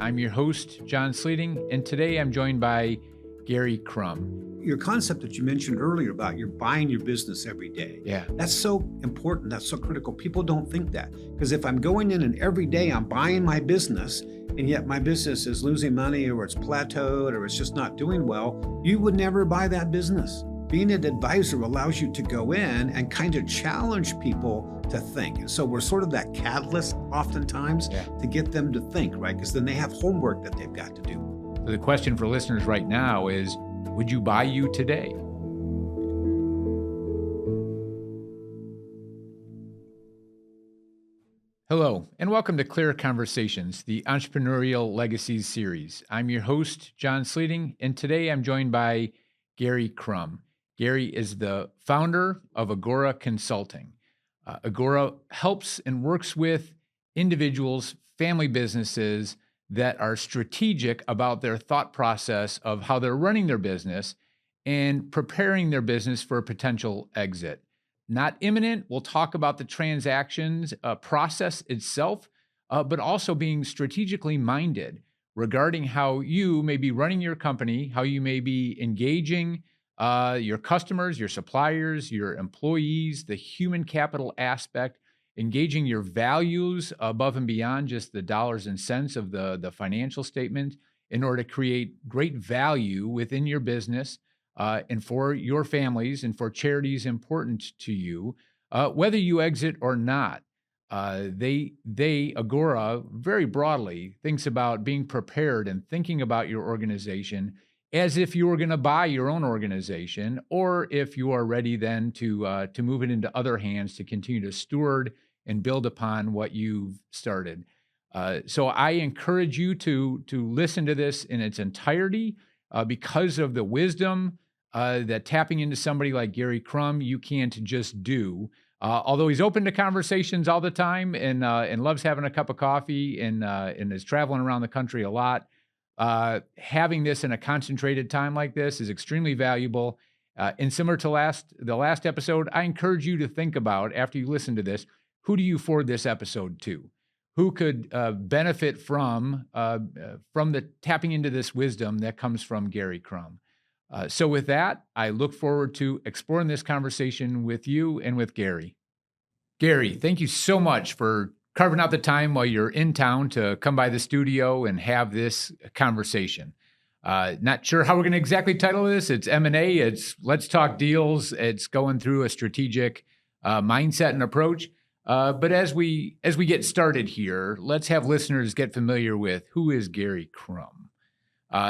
I'm your host, John Sleeting, and today I'm joined by Garry Krum. Your concept that you mentioned earlier about you're buying your business every day. Yeah. That's so important. That's so critical. People don't think that. Because if I'm going in and every day I'm buying my business, and yet my business is losing money or it's plateaued or it's just not doing well, you would never buy that business. Being an advisor allows you to go in and kind of challenge people to think. And so we're sort of that catalyst oftentimes to get them to think, right? Because then they have homework that they've got to do. So the question for listeners right now is, would you buy you today? Hello, and welcome to Clear Conversations, the Entrepreneurial Legacies series. I'm your host, John Sleeting, and today I'm joined by Garry Krum. Garry is the founder of Agora Consulting. Agora helps and works with individuals, family businesses that are strategic about their thought process of how they're running their business and preparing their business for a potential exit. Not imminent. We'll talk about the transactions process itself, but also being strategically minded regarding how you may be running your company, how you may be engaging your customers, your suppliers, your employees, the human capital aspect, engaging your values above and beyond just the dollars and cents of the financial statement in order to create great value within your business and for your families and for charities important to you, whether you exit or not. Agora, very broadly, thinks about being prepared and thinking about your organization as if you were going to buy your own organization, or if you are ready then to move it into other hands to continue to steward and build upon what you've started. So I encourage you to listen to this in its entirety because of the wisdom that tapping into somebody like Garry Krum you can't just do. Although he's open to conversations all the time and loves having a cup of coffee and is traveling around the country a lot, having this in a concentrated time like this is extremely valuable. And similar to the last episode, I encourage you to think about, after you listen to this, who do you forward this episode to? Who could benefit from the tapping into this wisdom that comes from Garry Krum? So with that, I look forward to exploring this conversation with you and with Garry. Garry, thank you so much for carving out the time while you're in town to come by the studio and have this conversation. Not sure how we're going to exactly title this. It's M&A. It's Let's Talk Deals. It's going through a strategic mindset and approach. But as we get started here, let's have listeners get familiar with who is Garry Krum.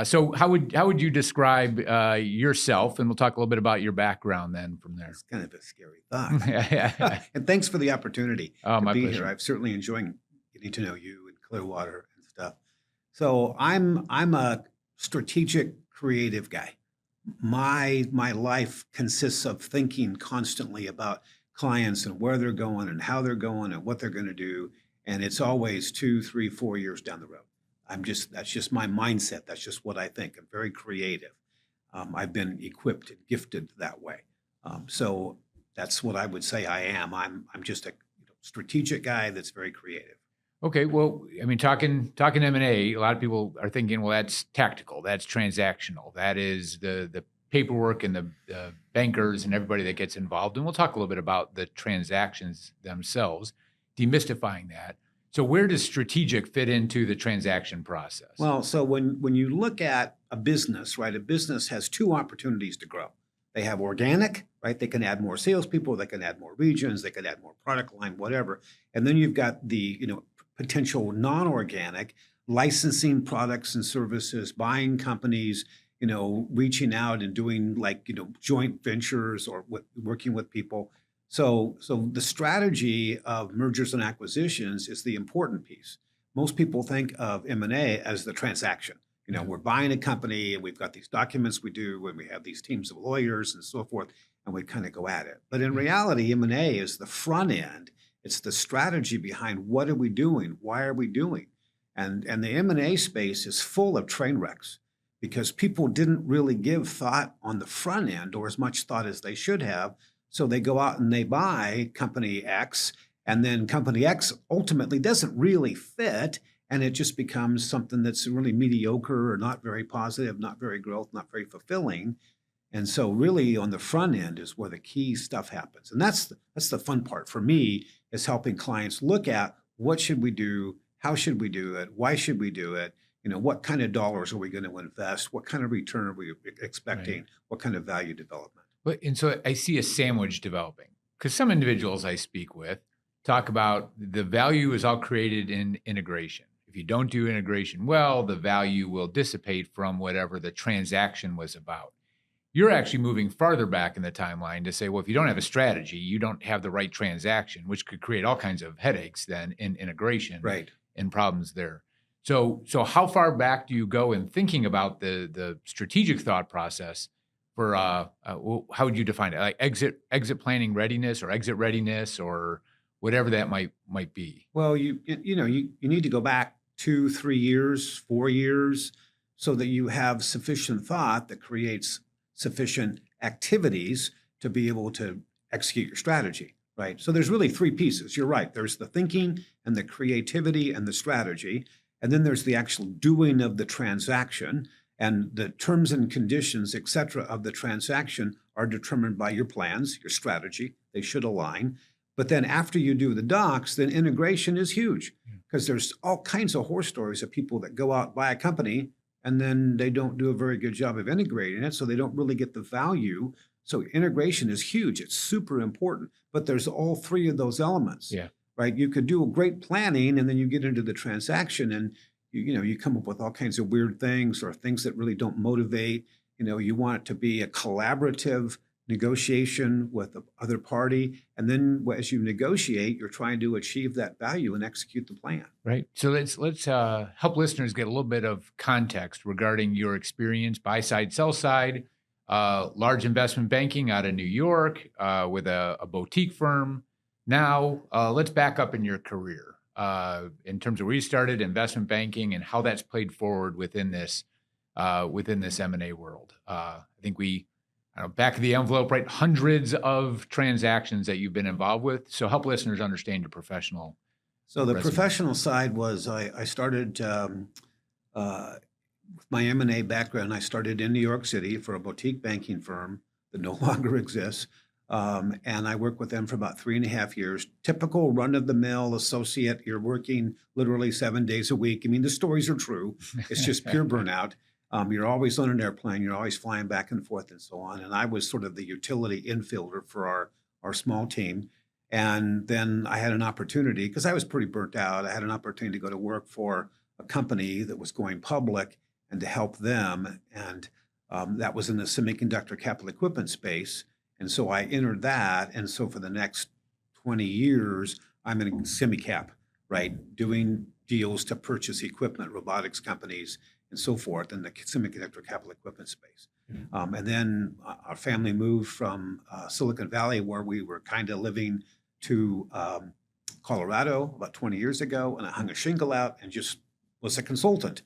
So how would you describe yourself? And we'll talk a little bit about your background then from there. It's kind of a scary thought. And thanks for the opportunity to my be pleasure. here. I've certainly enjoying getting to know you and Clearwater and stuff. So I'm a strategic, creative guy. My life consists of thinking constantly about clients and where they're going and how they're going and what they're going to do. And it's always 2, 3, 4 years down the road. That's just my mindset. That's just what I think. I'm very creative. I've been equipped and gifted that way. So that's what I would say I am. I'm just a strategic guy that's very creative. Okay. Well, I mean, talking M&A, a lot of people are thinking, well, that's tactical, that's transactional, that is the paperwork and the bankers and everybody that gets involved. And we'll talk a little bit about the transactions themselves, demystifying that. So where does strategic fit into the transaction process? Well, so when you look at a business, right, a business has 2 opportunities to grow. They have organic, right? They can add more salespeople, they can add more regions, they can add more product line, whatever. And then you've got the potential non-organic, licensing products and services, buying companies, reaching out and doing joint ventures or working with people. So the strategy of mergers and acquisitions is the important piece. Most people think of M&A as the transaction. We're buying a company and we've got these documents we do and we have these teams of lawyers and so forth, and we kind of go at it. But in reality, M&A is the front end. It's the strategy behind what are we doing? Why are we doing? And the M&A space is full of train wrecks because people didn't really give thought on the front end or as much thought as they should have. So they go out and they buy company X, and then company X ultimately doesn't really fit. and it just becomes something that's really mediocre or not very positive, not very growth, not very fulfilling. And so really on the front end is where the key stuff happens. And that's the fun part for me, is helping clients look at what should we do, how should we do it, why should we do it, what kind of dollars are we going to invest, what kind of return are we expecting, Right. what kind of value development. And so I see a sandwich developing because some individuals I speak with talk about the value is all created in integration. If you don't do integration well, the value will dissipate from whatever the transaction was about. You're actually moving farther back in the timeline to say, well, if you don't have a strategy, you don't have the right transaction, which could create all kinds of headaches then in integration Right. and problems there. So how far back do you go in thinking about the strategic thought process for how would you define it? Like exit planning readiness or exit readiness or whatever that might be. Well, you need to go back 2, 3 years, 4 years, so that you have sufficient thought that creates sufficient activities to be able to execute your strategy, right? So there's really three pieces. You're right. There's the thinking and the creativity and the strategy, and then there's the actual doing of the transaction, and the terms and conditions, et cetera, of the transaction are determined by your plans, your strategy. They should align. But then after you do the docs, then integration is huge, because there's all kinds of horror stories of people that go out, buy a company, and then they don't do a very good job of integrating it. So they don't really get the value. So integration is huge. It's super important. But there's all three of those elements, Yeah. right? You could do a great planning, and then you get into the transaction, and you come up with all kinds of weird things or things that really don't motivate. You want it to be a collaborative negotiation with the other party. And then as you negotiate, you're trying to achieve that value and execute the plan. Right. So let's help listeners get a little bit of context regarding your experience, buy side, sell side, large investment banking out of New York with a boutique firm. Now let's back up in your career in terms of where you started investment banking and how that's played forward within this M&A world. I think back of the envelope, right? Hundreds of transactions that you've been involved with. So help listeners understand your professional So the resume. professional side was I started with my M&A background. I started in New York City for a boutique banking firm that no longer exists. And I worked with them for about 3.5 years. Typical run-of-the-mill associate. You're working literally 7 days a week. I mean, the stories are true. It's just pure burnout. You're always on an airplane. You're always flying back and forth and so on. And I was sort of the utility infielder for our small team. And then I had an opportunity, because I was pretty burnt out. I had an opportunity to go to work for a company that was going public and to help them. And that was in the semiconductor capital equipment space. And so I entered that. And so for the next 20 years, I'm in semicap, right? Doing deals to purchase equipment, robotics companies, and so forth in the semiconductor capital equipment space. And then our family moved from Silicon Valley, where we were kind of living, to Colorado about 20 years ago. And I hung a shingle out and just was a consultant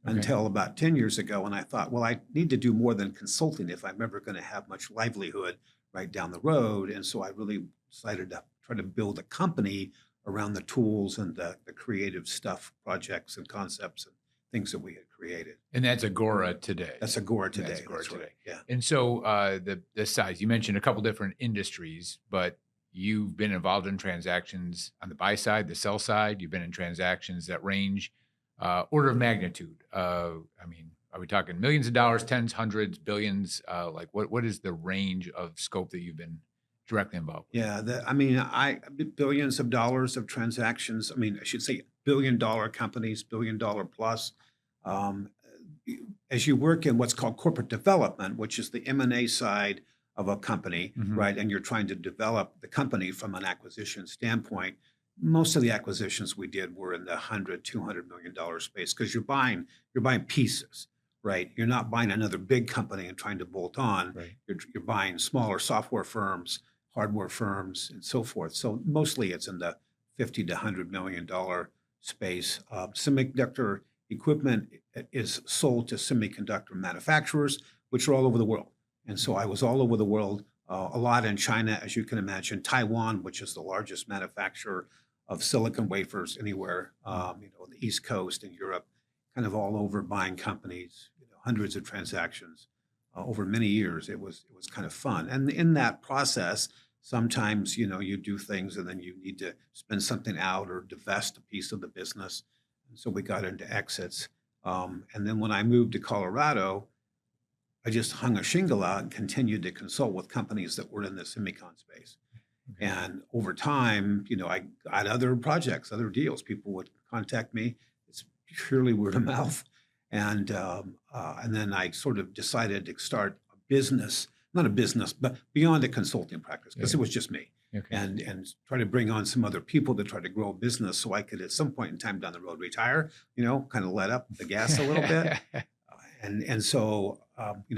until about 10 years ago. And I thought, well, I need to do more than consulting if I'm ever going to have much livelihood right down the road. And so I really decided to try to build a company around the tools and the creative stuff, projects and concepts and things that we had created. And that's Agora today. That's Agora today. That's Agora That's right. today. Yeah. And so the size, you mentioned a couple different industries, but you've been involved in transactions on the buy side, the sell side. You've been in transactions that range order of magnitude. I mean, are we talking millions of dollars, tens, hundreds, billions? Like what is the range of scope that you've been directly involved with? Yeah. I billions of dollars of transactions. I mean, I should say billion-dollar companies, billion-dollar plus. As you work in what's called corporate development, which is the M&A side of a company, right? And you're trying to develop the company from an acquisition standpoint. Most of the acquisitions we did were in the $100-200 million space, because you're buying pieces, right? You're not buying another big company and trying to bolt on. Right. You're buying smaller software firms, hardware firms, and so forth. So mostly it's in the $50-100 million space. Semiconductor equipment is sold to semiconductor manufacturers, which are all over the world. And so I was all over the world, a lot in China, as you can imagine, Taiwan, which is the largest manufacturer of silicon wafers anywhere, on the East Coast in Europe, kind of all over buying companies, hundreds of transactions over many years. It was kind of fun. And in that process, sometimes, you do things and then you need to spin something out or divest a piece of the business. And so we got into exits. And then when I moved to Colorado, I just hung a shingle out and continued to consult with companies that were in the semicon space. Okay. And over time, I got other projects, other deals. People would contact me. It's purely word of mouth. And then I sort of decided to start a business, not a business, but beyond a consulting practice, because Yeah. it was just me. Okay. And try to bring on some other people to try to grow a business so I could at some point in time down the road retire, kind of let up the gas a little bit. And so,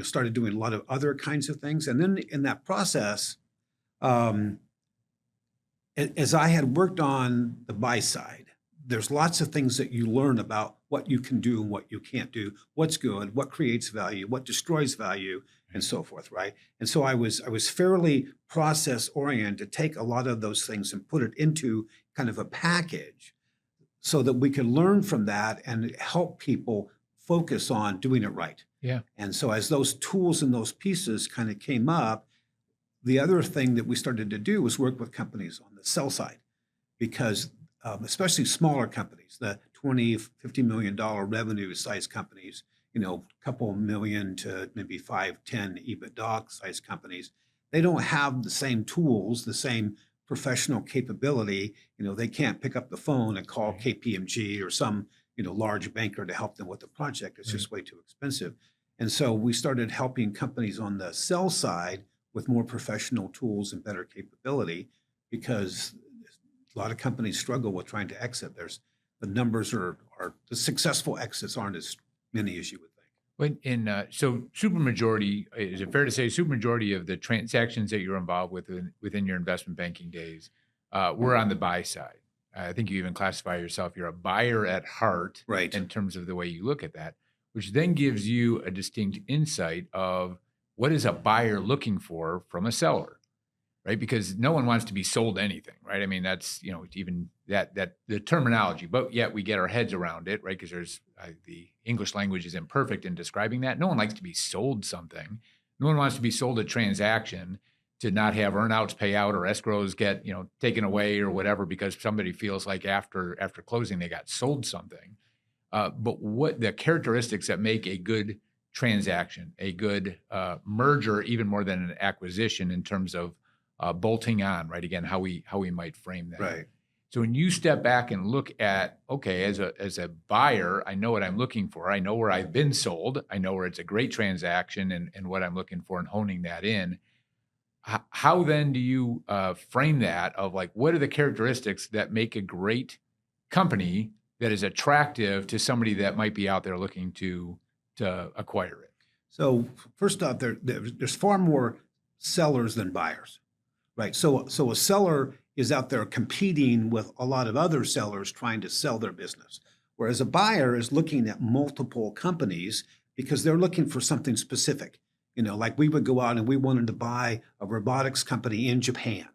started doing a lot of other kinds of things. And then in that process, um, as I had worked on the buy side, there's lots of things that you learn about what you can do and what you can't do, what's good, what creates value, what destroys value, and so forth, right? And so I was fairly process oriented to take a lot of those things and put it into kind of a package so that we could learn from that and help people focus on doing it right. Yeah. And so as those tools and those pieces kind of came up, the other thing that we started to do was work with companies on the sell side, because especially smaller companies, the 20, $50 million revenue size companies, couple million to maybe 5, 10 EBITDA size companies, they don't have the same tools, the same professional capability. They can't pick up the phone and call Right. KPMG or some, large banker to help them with the project. It's Right. just way too expensive. And so we started helping companies on the sell side with more professional tools and better capability, because a lot of companies struggle with trying to exit. The numbers are the successful exits aren't as many as you would think. So supermajority, is it fair to say supermajority of the transactions that you're involved with within your investment banking days were on the buy side? I think you even classify yourself, you're a buyer at heart Right. in terms of the way you look at that, which then gives you a distinct insight of what is a buyer looking for from a seller, right? Because no one wants to be sold anything, right? I mean, that's, even that the terminology, but yet we get our heads around it, right? Because there's the English language is imperfect in describing that. No one likes to be sold something. No one wants to be sold a transaction to not have earnouts pay out or escrows get, taken away or whatever, because somebody feels like after closing they got sold something. But what the characteristics that make a good transaction, a good merger, even more than an acquisition in terms of bolting on, right? Again, how we might frame that. Right. So when you step back and look at, okay, as a buyer, I know what I'm looking for. I know where I've been sold. I know where it's a great transaction and what I'm looking for and honing that in. How then do you frame that of like, what are the characteristics that make a great company that is attractive to somebody that might be out there looking to acquire it? So first off, there's far more sellers than buyers, right? So a seller is out there competing with a lot of other sellers trying to sell their business, whereas a buyer is looking at multiple companies because they're looking for something specific. Like we would go out and we wanted to buy a robotics company in Japan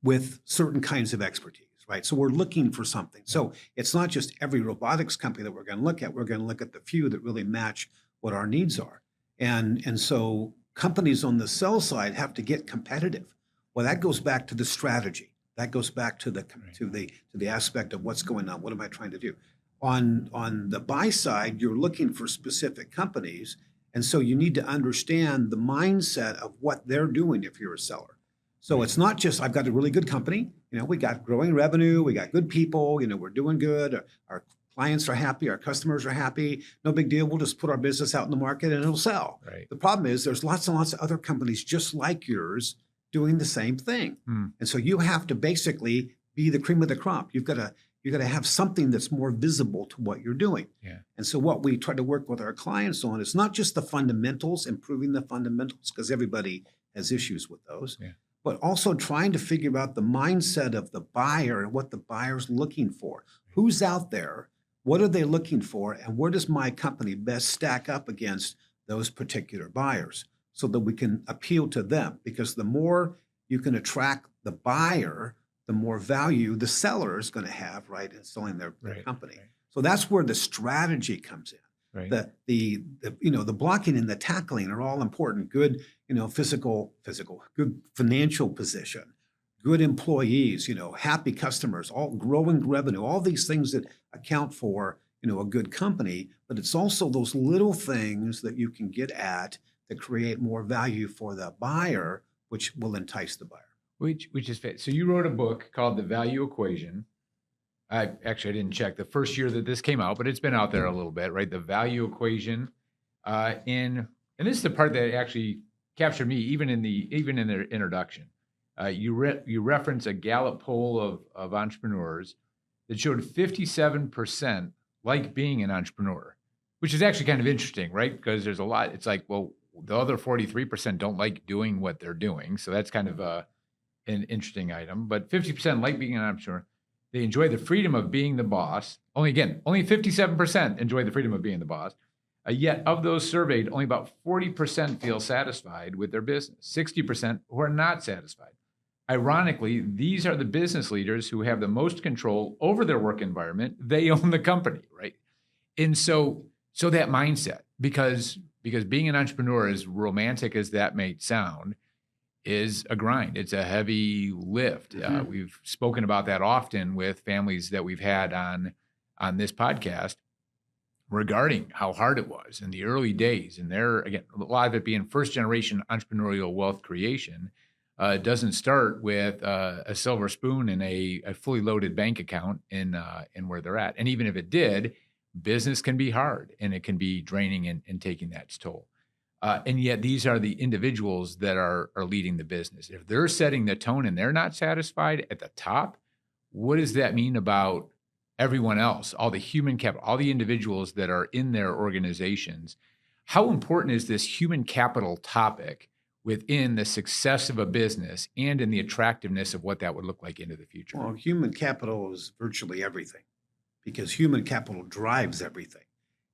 with certain kinds of expertise, right? So we're looking for something. So it's not just every robotics company that we're going to look at. We're going to look at the few that really match what our needs are. And so companies on the sell side have to get competitive. Well, that goes back to the strategy. That goes back to the aspect of what's going on. What am I trying to do? On the buy side, you're looking for specific companies. And so you need to understand the mindset of what they're doing if you're a seller. So it's not just, I've got a really good company, we got growing revenue, we got good people, we're doing good, our clients are happy, our customers are happy, no big deal, we'll just put our business out in the market and it'll sell. Right. The problem is there's lots and lots of other companies just like yours doing the same thing. And so you have to basically be the cream of the crop. You've got to have something that's more visible to what you're doing. Yeah. And so what we try to work with our clients on is not just the fundamentals, improving the fundamentals, because everybody has issues with those, but also trying to figure out the mindset of the buyer and what the buyer's looking for. Who's out there? What are they looking for? And where does my company best stack up against those particular buyers so that we can appeal to them? Because the more you can attract the buyer, the more value the seller is going to have, right, in selling their Right. company. Right. So that's where the strategy comes in. Right. The blocking and the tackling are all important. Good, physical, good financial position, good employees, happy customers, all growing revenue, all these things that account for, a good company. But it's also those little things that you can get at that create more value for the buyer, which will entice the buyer. Which is fit. So you wrote a book called The Value Equation. I didn't check the first year that this came out, but it's been out there a little bit, right? The Value Equation. And this is the part that actually captured me, even in the introduction. You reference a Gallup poll of entrepreneurs that showed 57% like being an entrepreneur, which is actually kind of interesting, right? Because there's a lot. It's like, well, the other 43% don't like doing what they're doing, so that's kind of an interesting item. But 50% like being an entrepreneur. They enjoy the freedom of being the boss. Only 57% enjoy the freedom of being the boss. Yet of those surveyed, only about 40% feel satisfied with their business, 60% who are not satisfied. Ironically, these are the business leaders who have the most control over their work environment. They own the company, right? And so that mindset, because being an entrepreneur, as romantic as that may sound, is a grind. It's a heavy lift. We've spoken about that often with families that we've had on this podcast regarding how hard it was in the early days. And there, again, a lot of it being first generation entrepreneurial wealth creation. Doesn't start with a silver spoon and a fully loaded bank account in where they're at. And even if it did, business can be hard and it can be draining and taking that toll. And yet these are the individuals that are leading the business. If they're setting the tone and they're not satisfied at the top, what does that mean about everyone else, all the human capital, all the individuals that are in their organizations? How important is this human capital topic within the success of a business and in the attractiveness of what that would look like into the future? Well, human capital is virtually everything because human capital drives everything.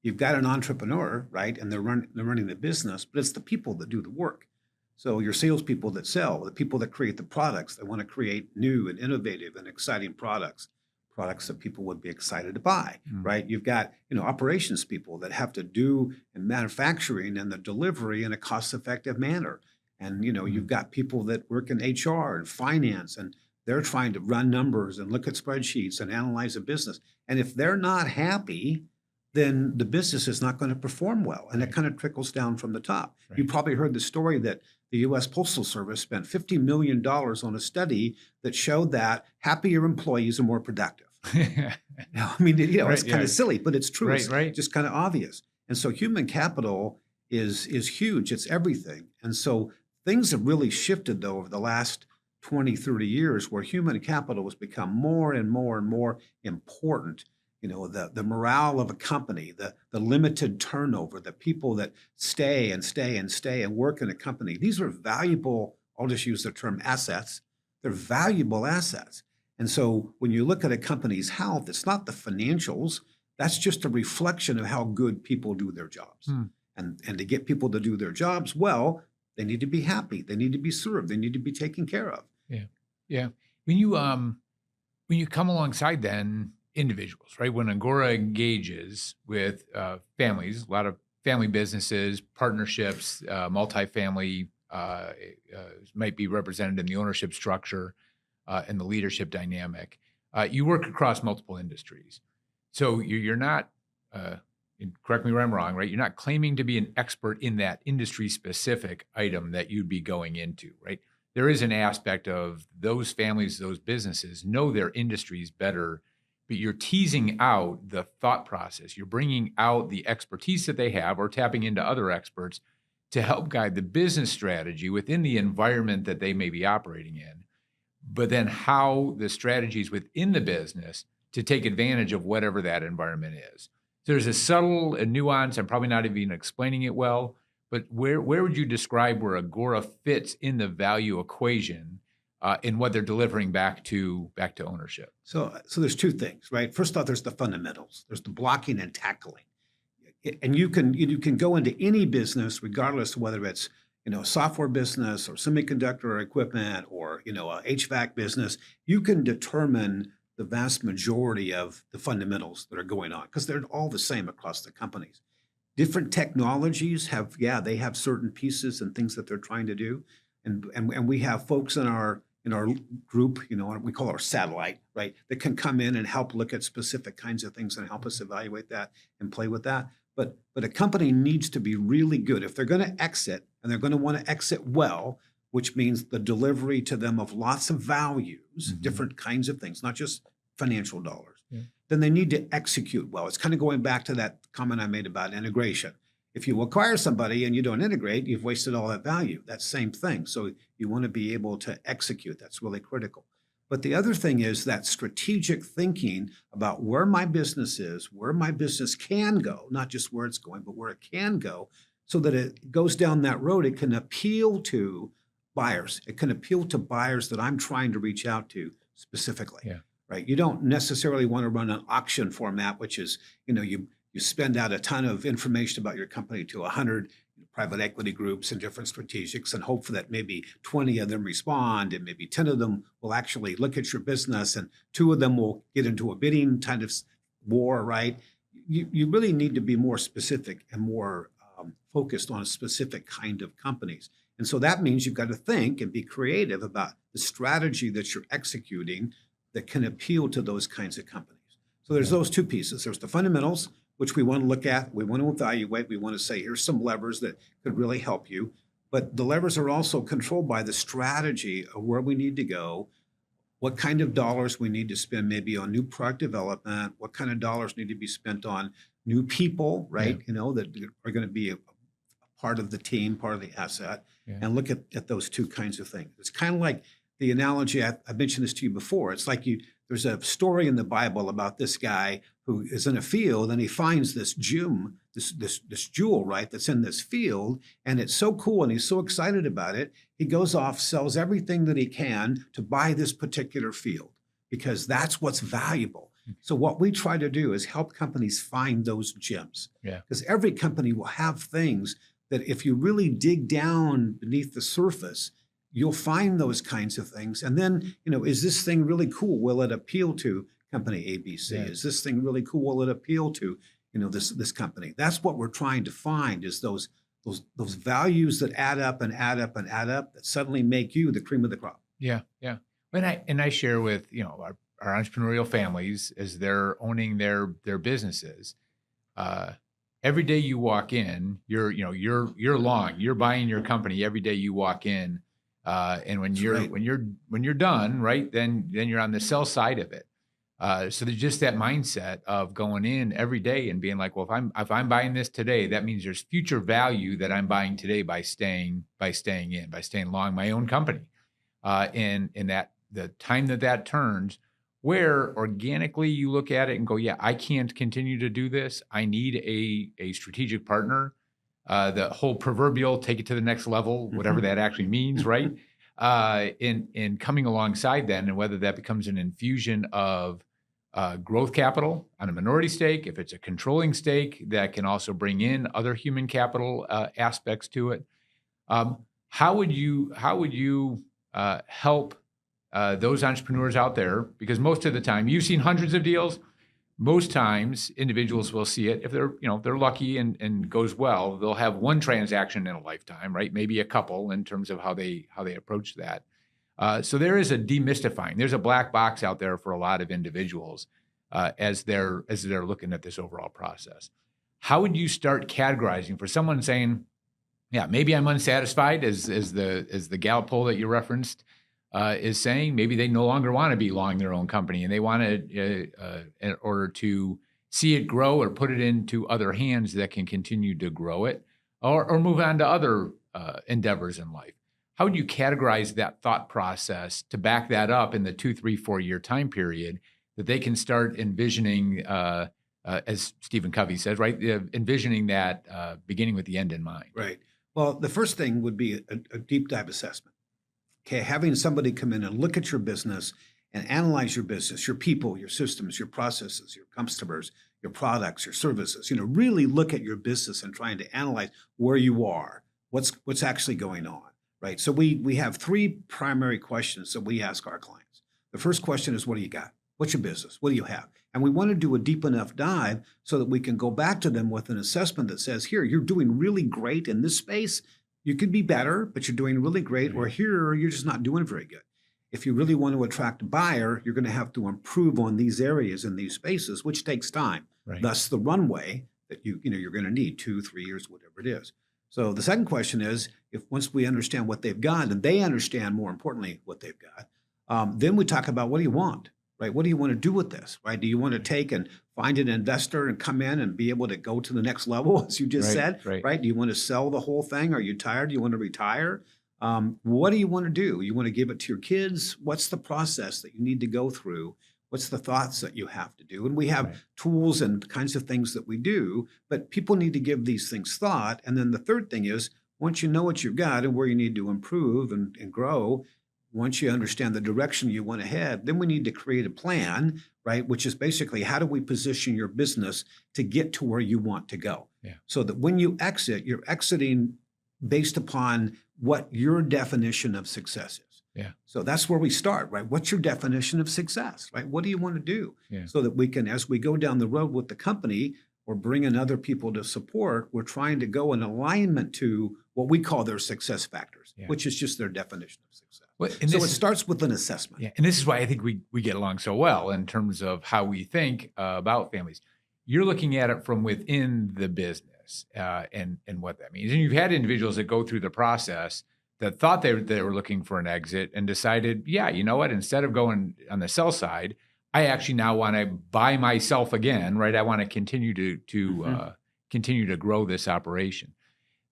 You've got an entrepreneur, right? And they're running the business, but it's the people that do the work. So your salespeople that sell, the people that create the products, that want to create new and innovative and exciting products that people would be excited to buy, right? You've got, operations people that have to do in manufacturing and the delivery in a cost-effective manner. And, you've got people that work in HR and finance, and they're trying to run numbers and look at spreadsheets and analyze a business. And if they're not happy, then the business is not going to perform well. And it kind of trickles down from the top. Right. You probably heard the story that the U.S. Postal Service spent $50 million on a study that showed that happier employees are more productive. It's kind of silly, but it's true. Right, It's right. just kind of obvious. And so human capital is huge. It's everything. And so things have really shifted, though, over the last 20, 30 years, where human capital has become more and more and more important. The morale of a company, the limited turnover, the people that stay and stay and stay and work in a company. These are valuable, I'll just use the term assets. They're valuable assets. And so when you look at a company's health, it's not the financials. That's just a reflection of how good people do their jobs. And to get people to do their jobs well, they need to be happy. They need to be served. They need to be taken care of. Yeah. When you come alongside then individuals, right? When Agora engages with families, a lot of family businesses, partnerships, multifamily might be represented in the ownership structure and the leadership dynamic. You work across multiple industries. So you're not, and correct me where I'm wrong, right? You're not claiming to be an expert in that industry specific item that you'd be going into, right? There is an aspect of those families, those businesses know their industries better, but you're teasing out the thought process. You're bringing out the expertise that they have or tapping into other experts to help guide the business strategy within the environment that they may be operating in, but then how the strategies within the business to take advantage of whatever that environment is. So there's a subtle nuance. I'm probably not even explaining it well, but where would you describe where Agora fits in the value equation in what they're delivering back to ownership? So there's two things, right? First off, there's the fundamentals. There's the blocking and tackling. And you can go into any business, regardless of whether it's software business or semiconductor equipment or, a HVAC business, you can determine the vast majority of the fundamentals that are going on because they're all the same across the companies. Different technologies have, yeah, they have certain pieces and things that they're trying to do. And we have folks in our group, we call our satellite, right, that can come in and help look at specific kinds of things and help us evaluate that and play with that. But a company needs to be really good. If they're going to exit and they're going to want to exit well, which means the delivery to them of lots of values, different kinds of things, not just financial dollars, then they need to execute well. It's kind of going back to that comment I made about integration. If you acquire somebody and you don't integrate, you've wasted all that value. That same thing. So you want to be able to execute. That's really critical. But the other thing is that strategic thinking about where my business is, where my business can go, not just where it's going, but where it can go, so that it goes down that road. It can appeal to buyers. It can appeal to buyers that I'm trying to reach out to specifically. Yeah. Right? You don't necessarily want to run an auction format, which is, you spend out a ton of information about your company to 100 private equity groups and different strategics and hope for that maybe 20 of them respond and maybe 10 of them will actually look at your business and 2 of them will get into a bidding kind of war, right? You really need to be more specific and more focused on a specific kind of companies. And so that means you've got to think and be creative about the strategy that you're executing that can appeal to those kinds of companies. So there's those 2 pieces. There's the fundamentals, which we want to look at, we want to evaluate, we want to say, here's some levers that could really help you. But the levers are also controlled by the strategy of where we need to go, what kind of dollars we need to spend maybe on new product development, what kind of dollars need to be spent on new people, right? That are going to be a part of the team, part of the asset, and look at those 2 kinds of things. It's kind of like the analogy, I mentioned this to you before. It's like there's a story in the Bible about this guy who is in a field and he finds this gem, this jewel, right, that's in this field, and it's so cool and he's so excited about it. He goes off, sells everything that he can to buy this particular field because that's what's valuable. So what we try to do is help companies find those gems. Because every company will have things that if you really dig down beneath the surface, you'll find those kinds of things. And then, is this thing really cool? Will it appeal to company ABC? Is this thing really cool? Will it appeal to, this company? That's what we're trying to find, is those values that add up and add up and add up that suddenly make you the cream of the crop. Yeah. And I share with, our entrepreneurial families as they're owning their businesses. Every day you walk in, you're buying your company every day you walk in. And when you're done, right, then you're on the sell side of it. So there's just that mindset of going in every day and being like, well, if I'm buying this today, that means there's future value that I'm buying today by staying long my own company. And that the time that turns, where organically you look at it and go, yeah, I can't continue to do this. I need a strategic partner. The whole proverbial take it to the next level, whatever that actually means, right? In coming alongside that, and whether that becomes an infusion of growth capital on a minority stake, if it's a controlling stake that can also bring in other human capital aspects to it. How would you help those entrepreneurs out there? Because most of the time, you've seen hundreds of deals. Most times individuals will see it. If they're lucky and goes well, they'll have one transaction in a lifetime, right? Maybe a couple in terms of how they approach that. So there is a demystifying. There's a black box out there for a lot of individuals as they're looking at this overall process. How would you start categorizing for someone saying, yeah, maybe I'm unsatisfied as the Gallup poll that you referenced is saying, maybe they no longer want to be long their own company and they want to, in order to see it grow or put it into other hands that can continue to grow it or move on to other endeavors in life. How would you categorize that thought process to back that up in the 2, 3, 4 year time period that they can start envisioning, as Stephen Covey says, right? Envisioning that beginning with the end in mind. Right. Well, the first thing would be a deep dive assessment. Okay, having somebody come in and look at your business and analyze your business, your people, your systems, your processes, your customers, your products, your services, really look at your business and trying to analyze where you are, what's actually going on, right? So we have three primary questions that we ask our clients. The first question is, what do you got? What's your business? What do you have? And we want to do a deep enough dive so that we can go back to them with an assessment that says, here, you're doing really great in this space. You could be better, but you're doing really great. Or here, you're just not doing very good. If you really want to attract a buyer, you're going to have to improve on these areas in these spaces, which takes time. Right. Thus the runway that you're going to need 2-3 years, whatever it is. So the second question is, if once we understand what they've got and they understand more importantly what they've got, then we talk about, what do you want, right? What do you want to do with this, right? Do you want to take and find an investor and come in and be able to go to the next level, as you just said, right? Do you want to sell the whole thing? Are you tired? Do you want to retire? What do you want to do? You want to give it to your kids? What's the process that you need to go through? What's the thoughts that you have to do? And we have tools and kinds of things that we do, but people need to give these things thought. And then the third thing is, once you know what you've got and where you need to improve and grow, once you understand the direction you want to head, then we need to create a plan, right? Which is basically, how do we position your business to get to where you want to go? So that when you exit, you're exiting based upon what your definition of success is. So that's where we start, right? What's your definition of success, right? What do you want to do? So that we can, as we go down the road with the company or bring in other people to support, we're trying to go in alignment to what we call their success factors, which is just their definition of success. Well, so it starts with an assessment. And this is why I think we get along so well in terms of how we think about families. You're looking at it from within the business and what that means. And you've had individuals that go through the process that thought they were looking for an exit and decided, you know what, instead of going on the sell side, I actually now want to buy myself again, right? I want to continue to continue to grow this operation.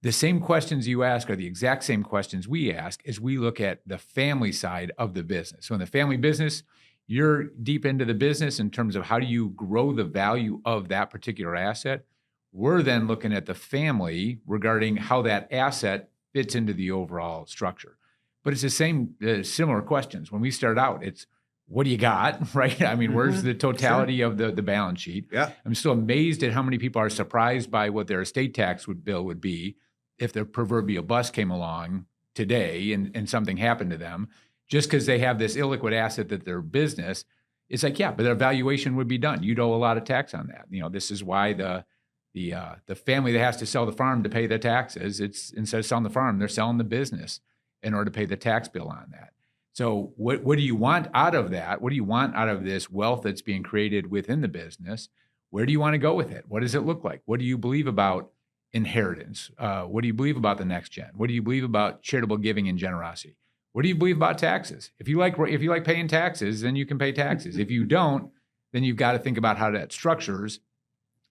The same questions you ask are the exact same questions we ask as we look at the family side of the business. So in the family business, you're deep into the business in terms of how do you grow the value of that particular asset. We're then looking at the family regarding how that asset fits into the overall structure. But it's the same, similar questions. When we start out, it's, what do you got, right? I mean, where's the totality of the balance sheet? I'm still amazed at how many people are surprised by what their estate tax bill would be if their proverbial bus came along today and something happened to them, just because they have this illiquid asset that their business. It's like, but their valuation would be done. You'd owe a lot of tax on that. This is why the family that has to sell the farm to pay the taxes, it's instead of selling the farm, they're selling the business in order to pay the tax bill on that. So what do you want out of that? What do you want out of this wealth that's being created within the business? Where do you want to go with it? What does it look like? What do you believe about inheritance? What do you believe about the next gen? What do you believe about charitable giving and generosity? What do you believe about taxes? If you like paying taxes, then you can pay taxes. If you don't, then you've got to think about how that structures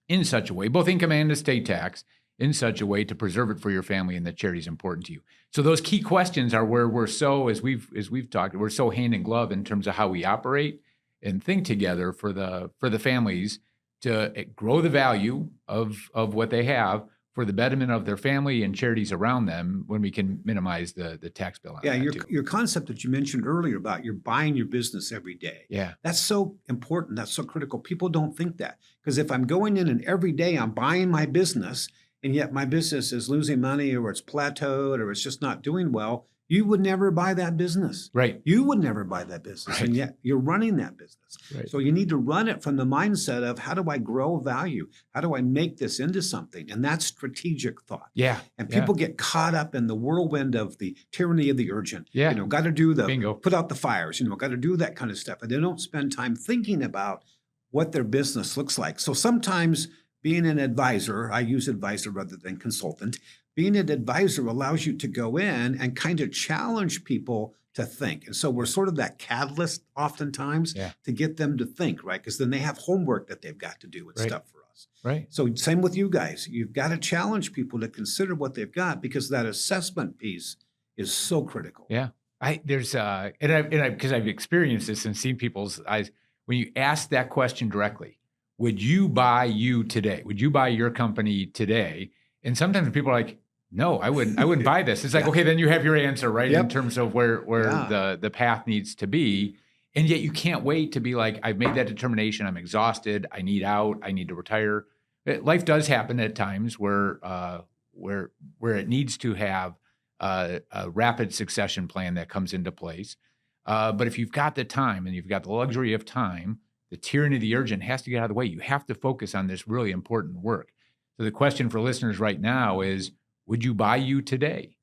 in such a way, both income and estate tax, in such a way to preserve it for your family and that charity is important to you. So those key questions are where we're so, as we've talked, we're so hand in glove in terms of how we operate and think together for the families to grow the value of what they have for the betterment of their family and charities around them, when we can minimize the tax bill on that your concept that you mentioned earlier about you're buying your business every day. That's so important. That's so critical. People don't think that, because if I'm going in and every day I'm buying my business, and yet my business is losing money or it's plateaued or it's just not doing well, you would never buy that business. You would never buy that business. And yet you're running that business. So you need to run it from the mindset of, how do I grow value? How do I make this into something? And that's strategic thought. And people get caught up in the whirlwind of the tyranny of the urgent. Got to do put out the fires, got to do that kind of stuff. And they don't spend time thinking about what their business looks like. So sometimes being an advisor, I use advisor rather than consultant, being an advisor allows you to go in and kind of challenge people to think. And so we're sort of that catalyst oftentimes to get them to think, right? Because then they have homework that they've got to do and stuff for us. So same with you guys. You've got to challenge people to consider what they've got, because that assessment piece is so critical. There's because I've experienced this and seen people's eyes, when you ask that question directly, would you buy you today? Would you buy your company today? And sometimes people are like, no, I wouldn't buy this. It's like, okay, then you have your answer, right? In terms of where the path needs to be. And yet you can't wait to be like, I've made that determination. I'm exhausted. I need out. I need to retire. Life does happen at times where where it needs to have a rapid succession plan that comes into place. But if you've got the time and you've got the luxury of time, the tyranny of the urgent has to get out of the way. You have to focus on this really important work. So the question for listeners right now is, would you buy you today?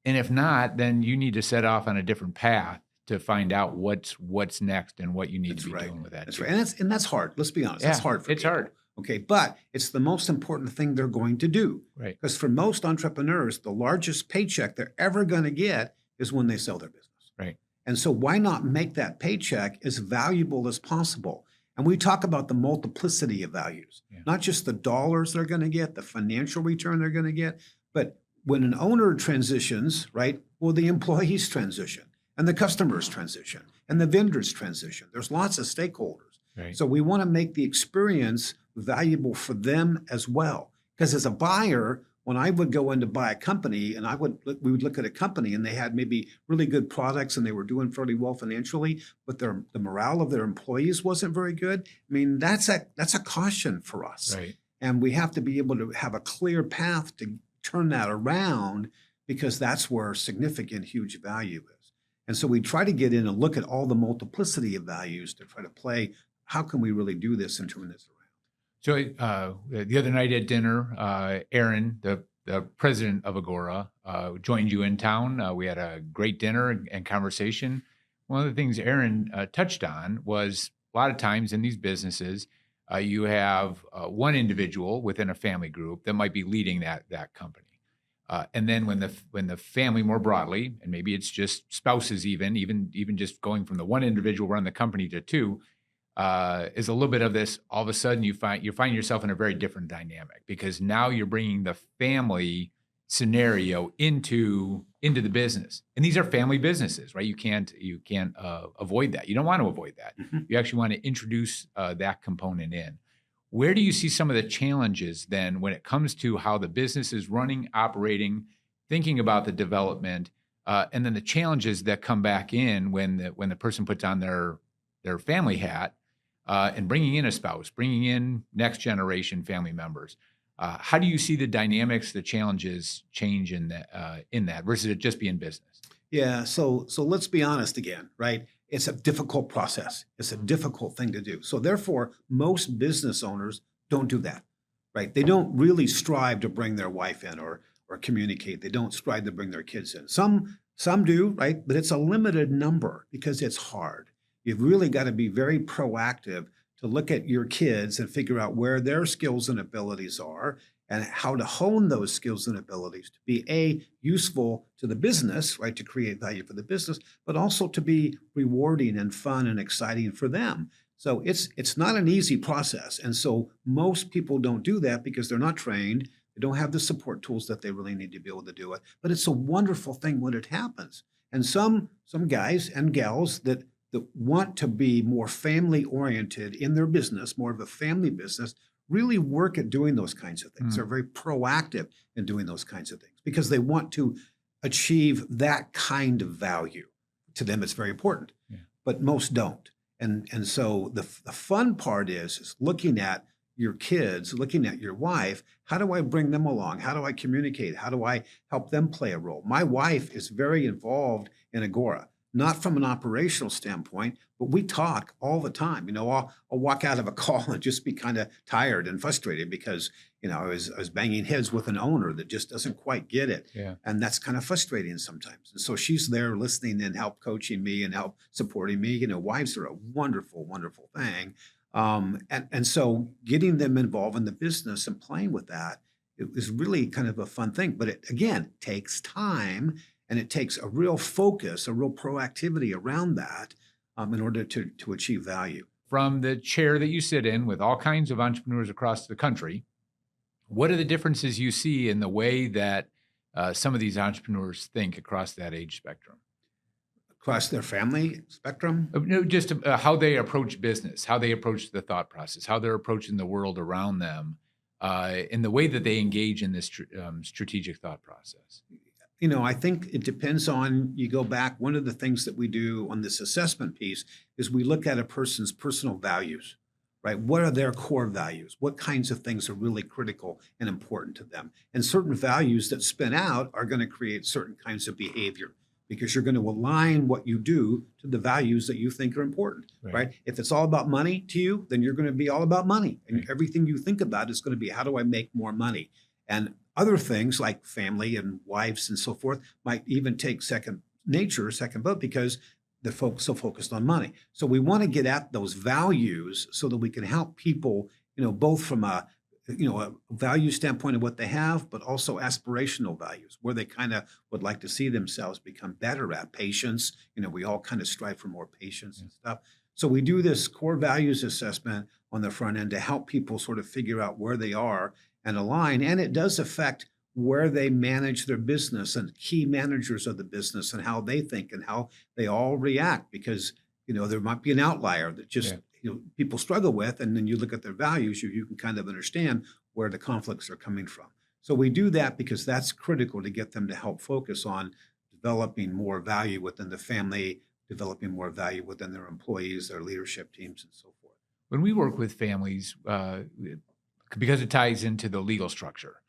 And if not, then you need to set off on a different path to find out what's next and what you need to be doing with that. That's too. right. And that's hard. Let's be honest. That's hard for it's people. hard. Okay. But it's the most important thing they're going to do. Right. Because for most entrepreneurs, the largest paycheck they're ever going to get is when they sell their business. Right. And so why not make that paycheck as valuable as possible? And we talk about the multiplicity of values, not just the dollars they're going to get, the financial return they're going to get, but when an owner transitions, right, well, the employees transition and the customers transition and the vendors transition. There's lots of stakeholders. Right. So we want to make the experience valuable for them as well. Because as a buyer, when I would go in to buy a company and we would look at a company and they had maybe really good products and they were doing fairly well financially, but the morale of their employees wasn't very good. I mean, that's a caution for us. Right. And we have to be able to have a clear path to turn that around, because that's where significant, huge value is. And so we try to get in and look at all the multiplicity of values to try to play, how can we really do this and turn this around? So the other night at dinner, Aaron, the president of Agora, joined you in town. We had a great dinner and conversation. One of the things Aaron touched on was a lot of times in these businesses, you have one individual within a family group that might be leading that company. And then when the family more broadly, and maybe it's just spouses even just going from the one individual running the company to two, is a little bit of this. All of a sudden, you find yourself in a very different dynamic, because now you're bringing the family scenario into the business, and these are family businesses, right? You can't avoid that. You don't want to avoid that. Mm-hmm. You actually want to introduce that component in. Where do you see some of the challenges then when it comes to how the business is running, operating, thinking about the development, and then the challenges that come back in when the person puts on their family hat, and bringing in a spouse, bringing in next generation family members? How do you see the dynamics, the challenges change in that versus it just being business? Yeah. So let's be honest again, right? It's a difficult process. It's a difficult thing to do. So therefore, most business owners don't do that, right? They don't really strive to bring their wife in or communicate. They don't strive to bring their kids in. Some do, right? But it's a limited number because it's hard. You've really got to be very proactive to look at your kids and figure out where their skills and abilities are and how to hone those skills and abilities to be useful to the business, right? To create value for the business, but also to be rewarding and fun and exciting for them. So it's not an easy process. And so most people don't do that because they're not trained. They don't have the support tools that they really need to be able to do it. But it's a wonderful thing when it happens. And some guys and gals that want to be more family oriented in their business, more of a family business, really work at doing those kinds of things. They're very proactive in doing those kinds of things because they want to achieve that kind of value. To them, it's very important, but most don't. And so the fun part is looking at your kids, looking at your wife. How do I bring them along? How do I communicate? How do I help them play a role? My wife is very involved in Agora. Not from an operational standpoint, but we talk all the time. I'll walk out of a call and just be kind of tired and frustrated because, I was banging heads with an owner that just doesn't quite get it. Yeah. And that's kind of frustrating sometimes. And so she's there listening and help coaching me and help supporting me. Wives are a wonderful, wonderful thing. And so getting them involved in the business and playing with that, it was really kind of a fun thing. But it, again, takes time. And it takes a real focus, a real proactivity around that in order to achieve value. From the chair that you sit in with all kinds of entrepreneurs across the country, what are the differences you see in the way that some of these entrepreneurs think across that age spectrum? Across their family spectrum? No, just how they approach business, how they approach the thought process, how they're approaching the world around them, in the way that they engage in this strategic thought process. I think it depends on, you go back, one of the things that we do on this assessment piece is we look at a person's personal values, right? What are their core values? What kinds of things are really critical and important to them? And certain values that spin out are going to create certain kinds of behavior because you're going to align what you do to the values that you think are important, right? If it's all about money to you, then you're going to be all about money. And everything you think about is going to be, how do I make more money? And other things like family and wives and so forth might even take second nature, second vote, because they're so focused on money. So we want to get at those values so that we can help people, both from a value standpoint of what they have, but also aspirational values, where they kind of would like to see themselves become better at patience. We all kind of strive for more patience and stuff. So we do this core values assessment on the front end to help people sort of figure out where they are and align. And it does affect where they manage their business and key managers of the business and how they think and how they all react, because there might be an outlier that just people struggle with, and then you look at their values, you can kind of understand where the conflicts are coming from. So we do that because that's critical to get them to help focus on developing more value within the family, developing more value within their employees, their leadership teams, and so forth. When we work with families, because it ties into the legal structure,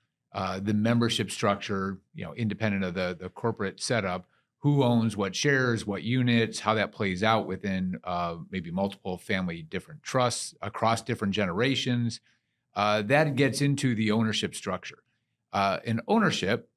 the membership structure, independent of the corporate setup, who owns what shares, what units, how that plays out within maybe multiple family different trusts across different generations, that gets into the ownership structure. And ownership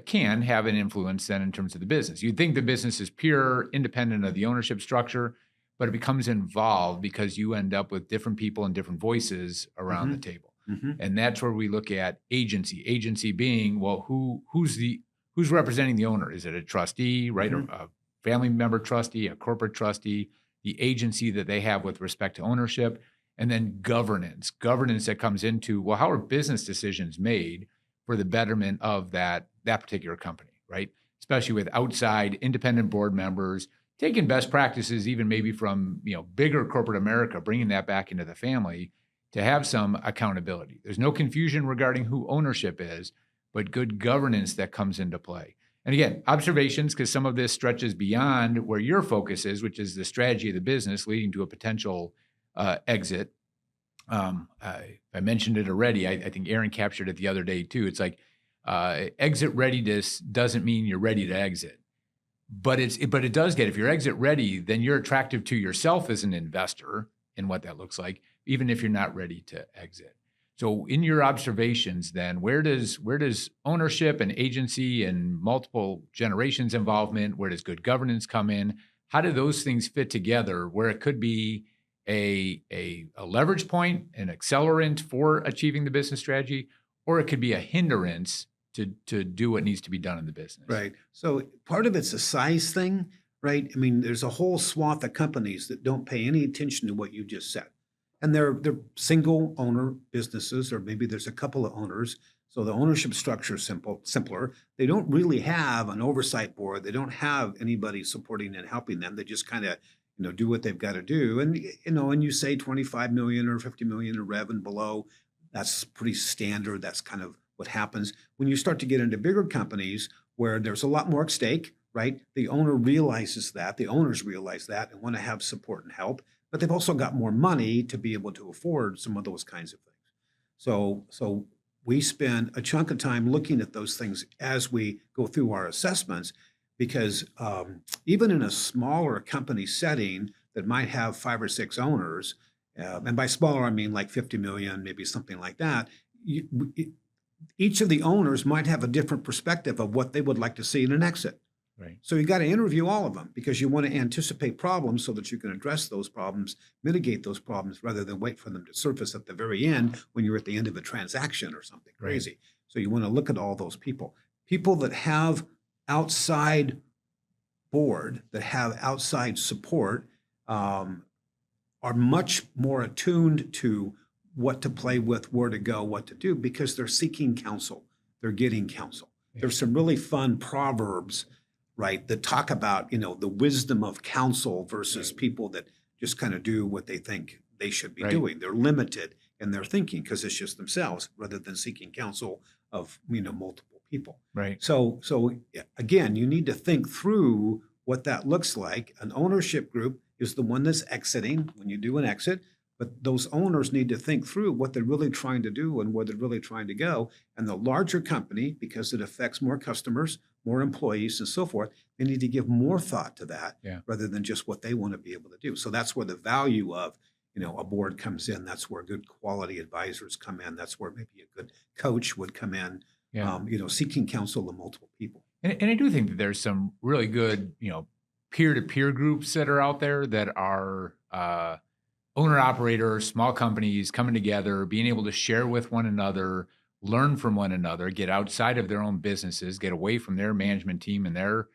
can have an influence then in terms of the business. You'd think the business is pure, independent of the ownership structure, but it becomes involved because you end up with different people and different voices around the table. And that's where we look at agency. Agency being, well, who's representing the owner? Is it a trustee, right? Or a family member trustee, a corporate trustee, the agency that they have with respect to ownership, and then governance. Governance that comes into, well, how are business decisions made for the betterment of that particular company, right? Especially with outside independent board members, taking best practices, even maybe from bigger corporate America, bringing that back into the family to have some accountability. There's no confusion regarding who ownership is, but good governance that comes into play. And again, observations, because some of this stretches beyond where your focus is, which is the strategy of the business leading to a potential exit. I mentioned it already. I think Aaron captured it the other day too. It's like exit readiness doesn't mean you're ready to exit. But it does get, if you're exit ready, then you're attractive to yourself as an investor in what that looks like, even if you're not ready to exit. So in your observations then, where does ownership and agency and multiple generations involvement, where does good governance come in? How do those things fit together where it could be a leverage point, an accelerant for achieving the business strategy, or it could be a hindrance to do what needs to be done in the business? Right. So part of it's a size thing, right? I mean, there's a whole swath of companies that don't pay any attention to what you just said. And they're single owner businesses, or maybe there's a couple of owners. So the ownership structure is simpler. They don't really have an oversight board. They don't have anybody supporting and helping them. They just kind of, do what they've got to do. And, and you say 25 million or 50 million in rev and below, that's pretty standard. That's kind of what happens. When you start to get into bigger companies where there's a lot more at stake, right? The owner realizes that, the owners realize that and want to have support and help, but they've also got more money to be able to afford some of those kinds of things. So we spend a chunk of time looking at those things as we go through our assessments, because even in a smaller company setting that might have 5 or 6 owners, and by smaller, I mean like 50 million, maybe something like that, each of the owners might have a different perspective of what they would like to see in an exit. Right. So you got to interview all of them, because you want to anticipate problems so that you can address those problems, mitigate those problems, rather than wait for them to surface at the very end when you're at the end of a transaction or something crazy. Right. So you want to look at all those people that have outside board, that have outside support, are much more attuned to what to play with, where to go, what to do, because they're seeking counsel. They're getting counsel. Yeah. There's some really fun proverbs, right, that talk about, the wisdom of counsel versus people that just kind of do what they think they should be doing. They're limited in their thinking because it's just themselves, rather than seeking counsel of, multiple people. Right. So again, you need to think through what that looks like. An ownership group is the one that's exiting when you do an exit. But those owners need to think through what they're really trying to do and where they're really trying to go. And the larger company, because it affects more customers, more employees, and so forth, they need to give more thought to that Yeah. rather than just what they want to be able to do. So that's where the value of, a board comes in. That's where good quality advisors come in. That's where maybe a good coach would come in, Yeah. seeking counsel of multiple people. And I do think that there's some really good, peer-to-peer groups that are out there that are owner-operators, small companies coming together, being able to share with one another, learn from one another, get outside of their own businesses, get away from their management team and their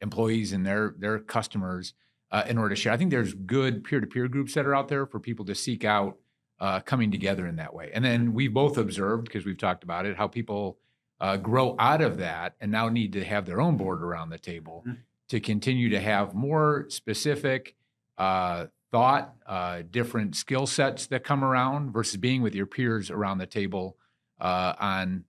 employees and their customers in order to share. I think there's good peer-to-peer groups that are out there for people to seek out coming together in that way. And then we both observed, because we've talked about it, how people grow out of that and now need to have their own board around the table to continue to have more specific thought, different skill sets that come around versus being with your peers around the table on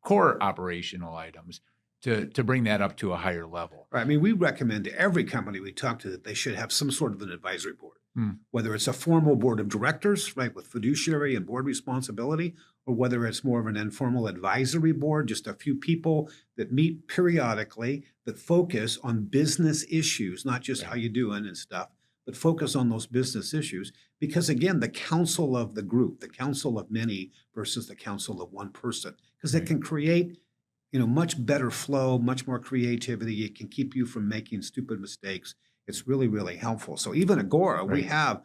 core operational items to bring that up to a higher level. Right. I mean, we recommend to every company we talk to that they should have some sort of an advisory board, whether it's a formal board of directors, right, with fiduciary and board responsibility, or whether it's more of an informal advisory board, just a few people that meet periodically that focus on business issues, not just how you doing and stuff, but focus on those business issues. Because again, the counsel of the group, the counsel of many versus the counsel of one person, because it can create much better flow, much more creativity. It can keep you from making stupid mistakes. It's really, really helpful. So even Agora, we have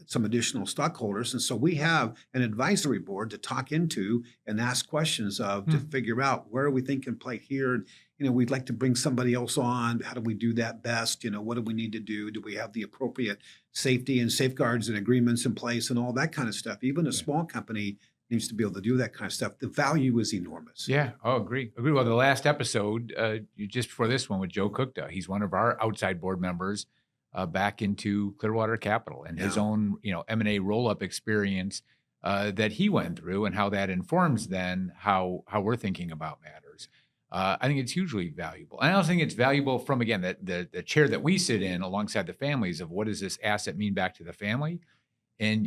some additional stockholders, and so we have an advisory board to talk into and ask questions of to figure out where we think can play here. We'd like to bring somebody else on. How do we do that best? What do we need to do? Do we have the appropriate safety and safeguards and agreements in place and all that kind of stuff? Even a small company needs to be able to do that kind of stuff. The value is enormous. Yeah, agree. Well, the last episode, just before this one with Joe Cookta, he's one of our outside board members back into Clearwater Capital and his own, M&A roll-up experience that he went through and how that informs then how we're thinking about matters. I think it's hugely valuable. And I also think it's valuable from, again, the chair that we sit in alongside the families of what does this asset mean back to the family? And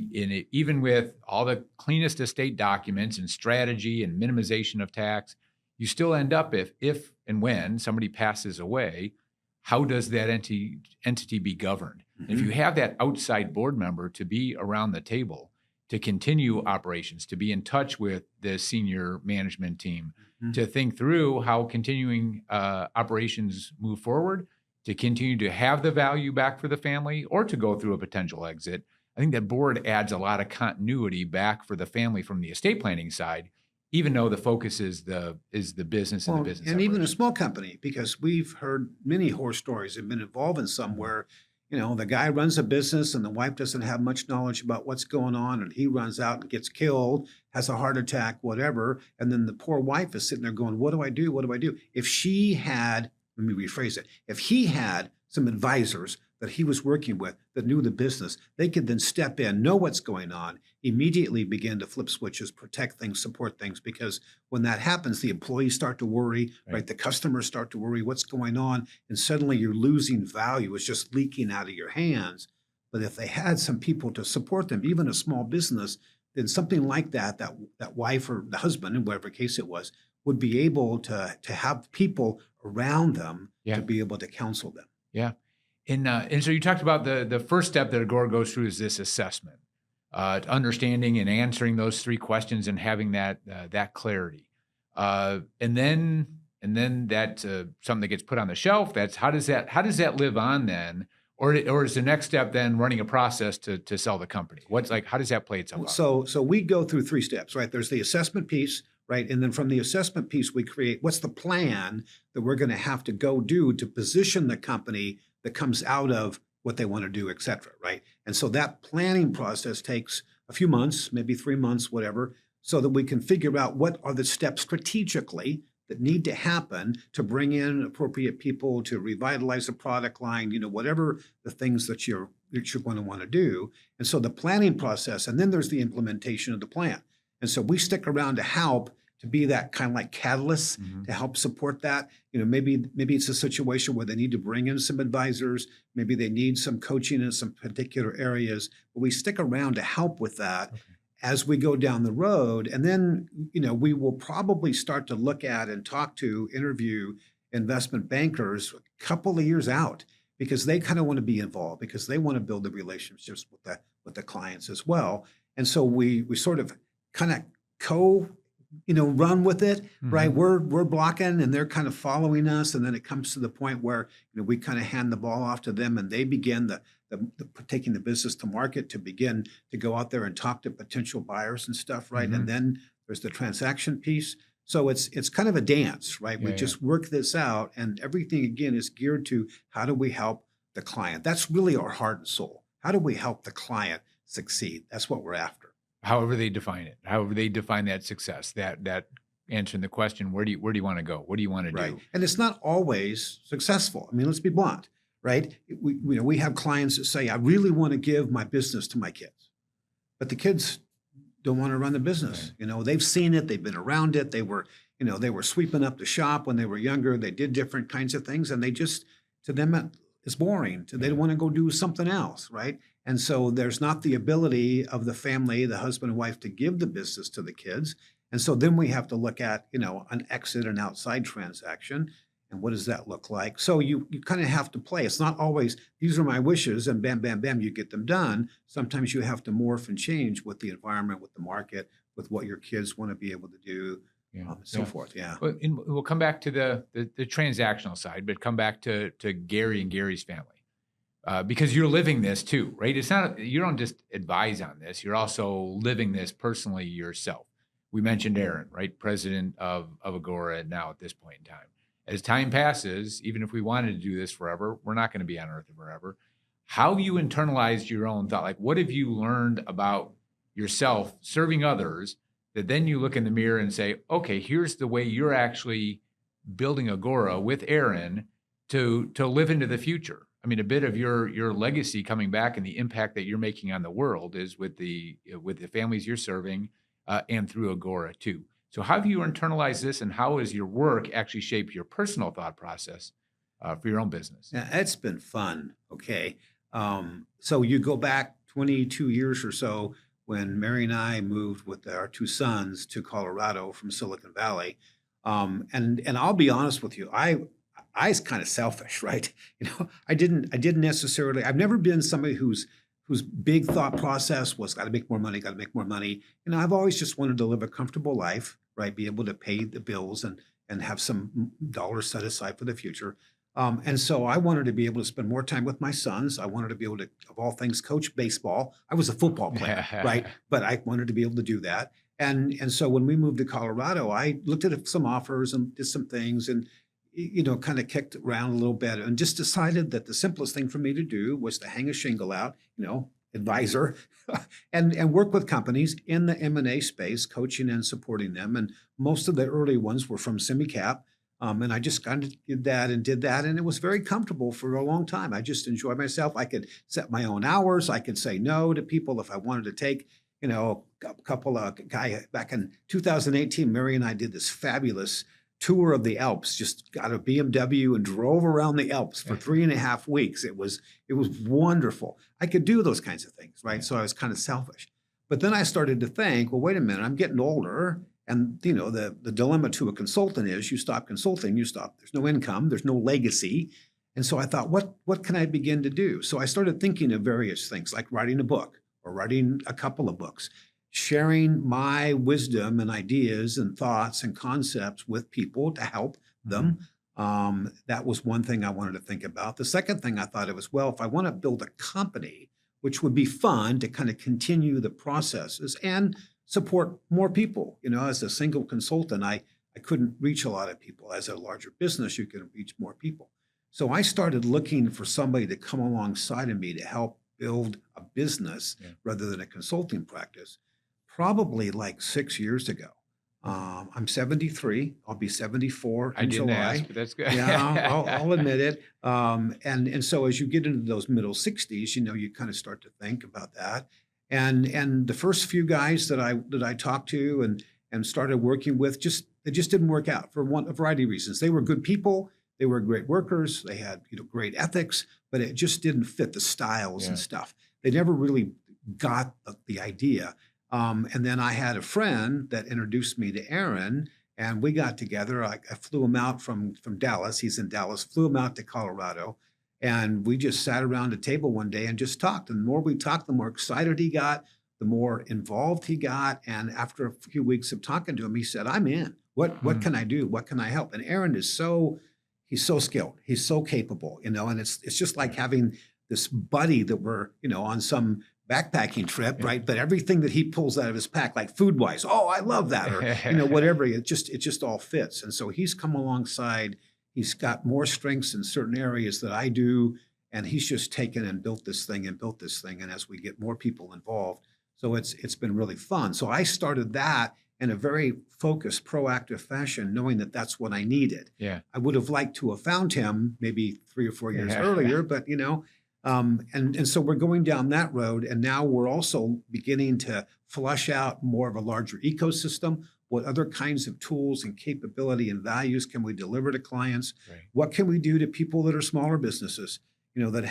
even with all the cleanest estate documents and strategy and minimization of tax, you still end up if and when somebody passes away, how does that entity be governed? And if you have that outside board member to be around the table, to continue operations, to be in touch with the senior management team, to think through how continuing operations move forward, to continue to have the value back for the family, or to go through a potential exit, I think that board adds a lot of continuity back for the family from the estate planning side, even though the focus is the business and the business. And even a operation. small company, because we've heard many horror stories and been involved in some where, the guy runs a business and the wife doesn't have much knowledge about what's going on, and he runs out and gets killed, has a heart attack, whatever. And then the poor wife is sitting there going, what do I do? What do I do? If she had, let me rephrase it, if he had some advisors that he was working with that knew the business, they could then step in, know what's going on, immediately begin to flip switches, protect things, support things. Because when that happens, the employees start to worry, right? The customers start to worry what's going on, and suddenly you're losing value. It's just leaking out of your hands. But if they had some people to support them, even a small business, then something like that wife or the husband, in whatever case it was, would be able to have people around them to be able to counsel them. Yeah. And so you talked about the first step that Agora goes through is this assessment, understanding and answering those three questions and having that clarity. And then that's something that gets put on the shelf. That's how does that live on then? Or is the next step then running a process to sell the company? How does that play itself out? So we go through three steps, right? There's the assessment piece, right? And then from the assessment piece, we create what's the plan that we're going to have to go do to position the company that comes out of what they want to do, et cetera, right? And so that planning process takes a few months, maybe 3 months, whatever, so that we can figure out what are the steps strategically that need to happen to bring in appropriate people to revitalize the product line, whatever the things that you're going to want to do. And so the planning process, and then there's the implementation of the plan. And so we stick around to help to be that kind of like catalyst Mhm. to help support that. Maybe it's a situation where they need to bring in some advisors, maybe they need some coaching in some particular areas, but we stick around to help with that Okay. as we go down the road. And then, we will probably start to look at and talk to, interview investment bankers a couple of years out because they kind of want to be involved because they want to build the relationships with the clients as well. And so we sort of kind of co run with it, right? Mhm. We're blocking and they're kind of following us, and then it comes to the point where we kind of hand the ball off to them, and they begin the taking the business to market to begin to go out there and talk to potential buyers and stuff, right? And Mhm. then there's the transaction piece. So it's kind of a dance, right? We Yeah, yeah. just work this out, and everything again is geared to how do we help the client? That's really our heart and soul. How do we help the client succeed? That's what we're after. However they define it, however they define that success, that answering the question, where do you wanna go? What do you wanna Right. do? And it's not always successful. I mean, let's be blunt, right? We have clients that say, I really want to give my business to my kids, but the kids don't want to run the business. Right. They've seen it, they've been around it. They were sweeping up the shop when they were younger. They did different kinds of things, and to them, it's boring. They Yeah. want to go do something else, right? And so there's not the ability of the family, the husband and wife, to give the business to the kids. And so then we have to look at, an exit, an outside transaction. And what does that look like? So you kind of have to play. It's not always, these are my wishes, and bam, bam, bam, you get them done. Sometimes you have to morph and change with the environment, with the market, with what your kids want to be able to do, Yeah, and so yeah. forth. Yeah. Well, and we'll come back to the transactional side, but come back to Gary and Gary's family, because you're living this too, right? It's not you don't just advise on this; you're also living this personally yourself. We mentioned Aaron, right? President of Agora now at this point in time. As time passes, even if we wanted to do this forever, we're not going to be on Earth forever. How you internalized your own thought, like what have you learned about yourself serving others that then you look in the mirror and say, okay, here's the way you're actually building Agora with Aaron to live into the future. I mean, a bit of your legacy coming back and the impact that you're making on the world is with the families you're serving, and through Agora too. So, how have you internalized this, and how has your work actually shaped your personal thought process, for your own business? Yeah, it's been fun. Okay. So you go back 22 years or so when Mary and I moved with our two sons to Colorado from Silicon Valley. And I'll be honest with you, I was kind of selfish, right? I didn't necessarily, I've never been somebody whose big thought process was got to make more money, got to make more money. I've always just wanted to live a comfortable life, right? Be able to pay the bills and have some dollars set aside for the future. And so I wanted to be able to spend more time with my sons. I wanted to be able to, of all things, coach baseball. I was a football player, right? But I wanted to be able to do that. And so when we moved to Colorado, I looked at some offers and did some things and kind of kicked around a little bit and just decided that the simplest thing for me to do was to hang a shingle out, advisor, and work with companies in the M&A space, coaching and supporting them. And most of the early ones were from SemiCap. And I just kind of did that. And it was very comfortable for a long time. I just enjoyed myself. I could set my own hours. I could say no to people if I wanted to take, a couple of guy back in 2018, Mary and I did this fabulous tour of the Alps, just got a BMW and drove around the Alps for 3.5 weeks. It was wonderful. I could do those kinds of things, right? Yeah. So I was kind of selfish. But then I started to think, well, wait a minute, I'm getting older. And the dilemma to a consultant is you stop consulting, there's no income, there's no legacy. And so I thought, what can I begin to do? So I started thinking of various things like writing a book or writing a couple of books, sharing my wisdom and ideas and thoughts and concepts with people to help them. That was one thing I wanted to think about. The second thing I thought it was, well, if I want to build a company, which would be fun to kind of continue the processes and support more people. As a single consultant, I couldn't reach a lot of people. As a larger business, you can reach more people. So I started looking for somebody to come alongside of me to help build a business rather than a consulting practice, probably like 6 years ago. I'm 73. I'll be 74 in I didn't July. ask, but that's good. Yeah, I'll admit it. And so as you get into those middle 60s, you kind of start to think about that. And the first few guys that I talked to and started working with it just didn't work out for a variety of reasons. They were good people. They were great workers. They had, great ethics, but it just didn't fit the styles and Yeah. stuff. They never really got the idea. And then I had a friend that introduced me to Aaron, and we got together. I flew him out from Dallas. He's in Dallas. Flew him out to Colorado, and we just sat around a table one day and just talked. And the more we talked, the more excited he got, the more involved he got. And after a few weeks of talking to him, he said, "I'm in. What can I do? What can I help?" And Aaron is he's so skilled. He's so capable, and it's just like having this buddy that we're, on some backpacking trip, Yeah. right? But everything that he pulls out of his pack, like food wise, oh, I love that, or whatever, it just all fits. And so he's come alongside. He's got more strengths in certain areas that I do, and he's just taken and built this thing and built this thing. And as we get more people involved, so it's been really fun. So I started that in a very focused, proactive fashion, knowing that that's what I needed. Yeah. I would have liked to have found him maybe 3 or 4 years Yeah. earlier, but and so we're going down that road, and now we're also beginning to flush out more of a larger ecosystem. What other kinds of tools and capability and values can we deliver to clients? Right. What can we do to people that are smaller businesses, that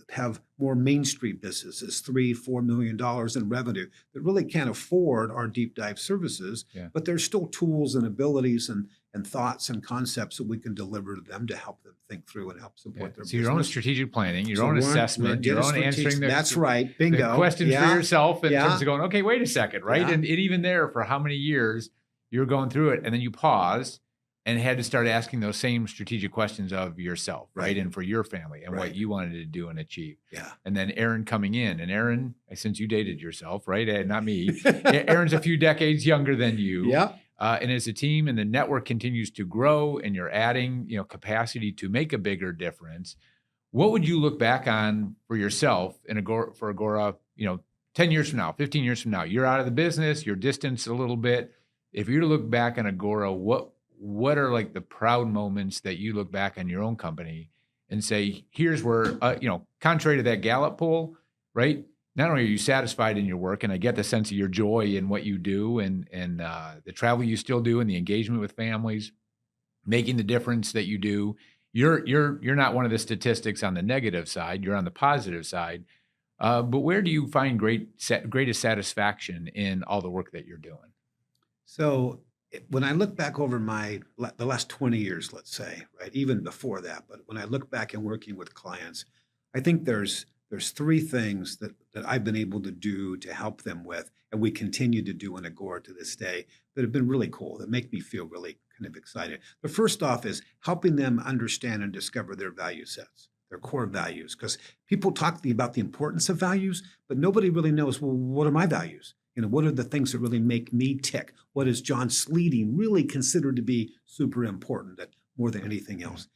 have more Main Street businesses, $3-4 million in revenue, that really can't afford our deep dive services, Yeah. but there's still tools and abilities and thoughts and concepts that we can deliver to them to help them think through and help support their So business. your own strategic planning, your So own we're assessment, your own answering That's right. Bingo. the questions Yeah. for yourself in Yeah. terms of going, okay, wait a second, right? Yeah. And even there, for how many years you're going through it, and then you paused and had to start asking those same strategic questions of yourself, right? Right. And for your family and Right. what you wanted to do and achieve. Yeah. And then Aaron coming in, and Aaron, since you dated yourself, right? Not me. Aaron's a few decades younger than you. Yeah. And as a team and the network continues to grow and you're adding, capacity to make a bigger difference, what would you look back on for yourself in Agora, 10 years from now, 15 years from now? You're out of the business, you're distanced a little bit. If you were to look back on Agora, what are like the proud moments that you look back on your own company and say, here's where, contrary to that Gallup poll, right? Not only are you satisfied in your work, and I get the sense of your joy in what you do and the travel you still do and the engagement with families, making the difference that you do. You're not one of the statistics on the negative side. You're on the positive side. But where do you find greatest satisfaction in all the work that you're doing? So when I look back over the last 20 years, let's say, right, even before that, but when I look back and working with clients, I think there's 3 things that I've been able to do to help them with, and we continue to do in Agora to this day, that have been really cool, that make me feel really kind of excited. The first off is helping them understand and discover their value sets, their core values, because people talk about the importance of values, but nobody really knows, well, what are my values? What are the things that really make me tick? What is John Sleeting really considered to be super important, that more than anything else?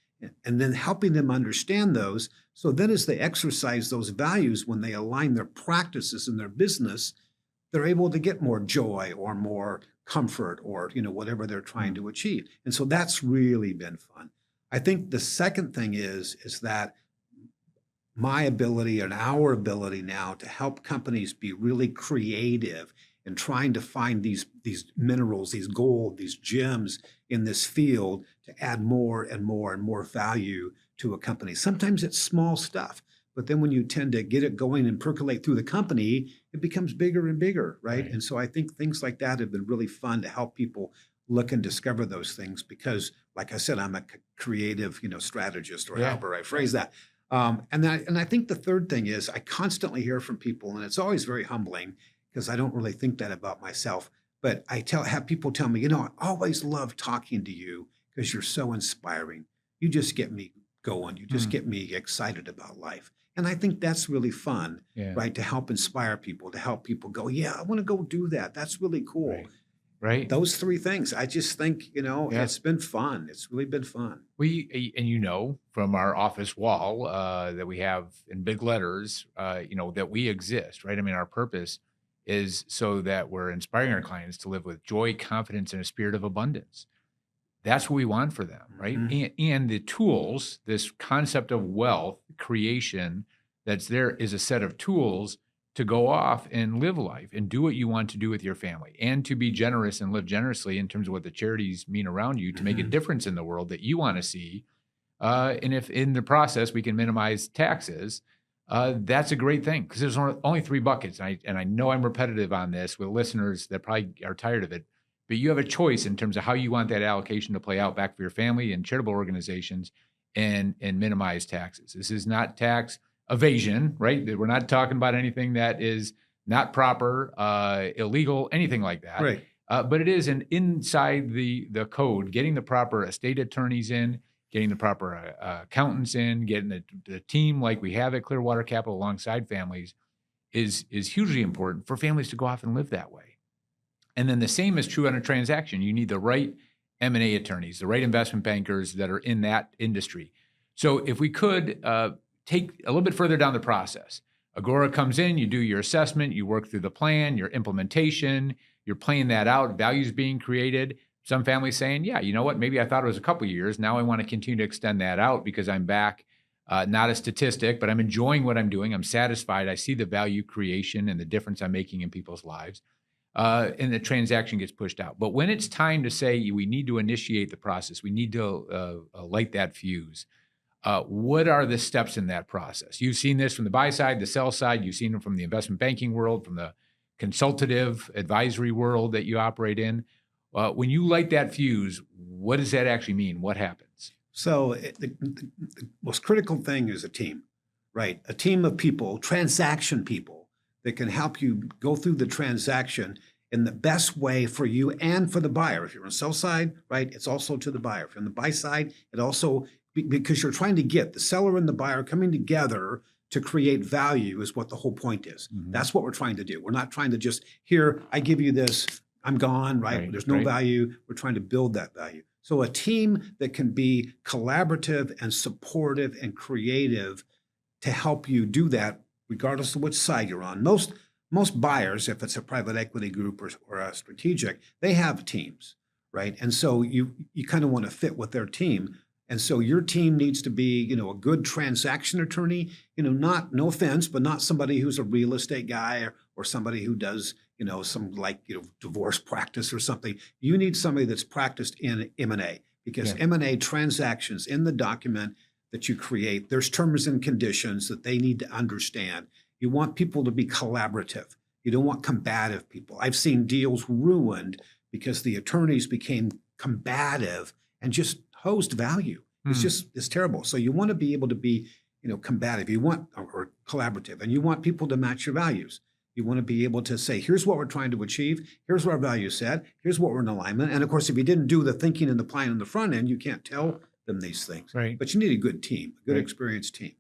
And then helping them understand those. So then as they exercise those values, when they align their practices in their business, they're able to get more joy or more comfort or, whatever they're trying to achieve. And so that's really been fun. I think the second thing is that my ability and our ability now to help companies be really creative in trying to find these minerals, these gold, these gems in this field to add more and more and more value to a company. Sometimes it's small stuff, but then when you tend to get it going and percolate through the company, it becomes bigger and bigger, right? Right. And so I think things like that have been really fun to help people look and discover those things because, like I said, I'm a creative, strategist or Yeah. however I phrase that. And I think the third thing is I constantly hear from people, and it's always very humbling because I don't really think that about myself. But I have people tell me, I always love talking to you because you're so inspiring. You just get me going. You just get me excited about life. And I think that's really fun, Yeah. right? To help inspire people, to help people go, yeah, I want to go do that. That's really cool. Right. Those 3 things, I just think, it's been fun. It's really been fun. And from our office wall that we have in big letters, that we exist, right? I mean, our purpose is so that we're inspiring our clients to live with joy, confidence, and a spirit of abundance. That's what we want for them, right? Mhm. And the tools, this concept of wealth creation that's there is a set of tools to go off and live life and do what you want to do with your family, and to be generous and live generously in terms of what the charities mean around you to make a Mhm. difference in the world that you want to see. And if in the process we can minimize taxes, that's a great thing, because there's only three buckets. And I know I'm repetitive on this with listeners that probably are tired of it, but you have a choice in terms of how you want that allocation to play out back for your family and charitable organizations, and minimize taxes. This is not tax evasion, right? We're not talking about anything that is not proper, illegal, anything like that. Right. But it is inside the code, getting the proper estate attorneys in, getting the proper accountants in, getting the team like we have at Clearwater Capital alongside families is hugely important for families to go off and live that way. And then the same is true on a transaction. You need the right M&A attorneys, the right investment bankers that are in that industry. So if we could take a little bit further down the process, Agora comes in, you do your assessment, you work through the plan, your implementation, you're playing that out, values being created. Some families saying, yeah, you know what, maybe I thought it was a couple of years. Now I want to continue to extend that out because I'm back, not a statistic, but I'm enjoying what I'm doing. I'm satisfied. I see the value creation and the difference I'm making in people's lives. And the transaction gets pushed out. But when it's time to say we need to initiate the process, we need to light that fuse, what are the steps in that process? You've seen this from the buy side, the sell side. You've seen it from the investment banking world, from the consultative advisory world that you operate in. When you light that fuse, what does that actually mean? What happens? So the most critical thing is a team, right? A team of people, transaction people that can help you go through the transaction in the best way for you and for the buyer. If you're on the sell side, right, it's also to the buyer. If you're on the buy side, it also, because you're trying to get the seller and the buyer coming together to create value is what the whole point is. Mhm. That's what we're trying to do. We're not trying to just, here, I give you this, I'm gone, right? Right, There's no right. value. We're trying to build that value. So a team that can be collaborative and supportive and creative to help you do that, regardless of which side you're on. Most buyers, if it's a private equity group or a strategic, they have teams, right? And so you kind of want to fit with their team. And so your team needs to be, a good transaction attorney, not, no offense, but not somebody who's a real estate guy or somebody who does, some divorce practice or something. You need somebody that's practiced in M&A, because Yeah. M&A transactions in the document that you create, there's terms and conditions that they need to understand. You want people to be collaborative. You don't want combative people. I've seen deals ruined because the attorneys became combative and just hosed value. It's terrible. So you want to be able to be, combative. You want, or collaborative, and you want people to match your values. You want to be able to say, here's what we're trying to achieve. Here's what our value set. Here's what we're in alignment. And of course, if you didn't do the thinking and the plan on the front end, you can't tell them these things. Right. But you need a good team, a good Right. experienced team.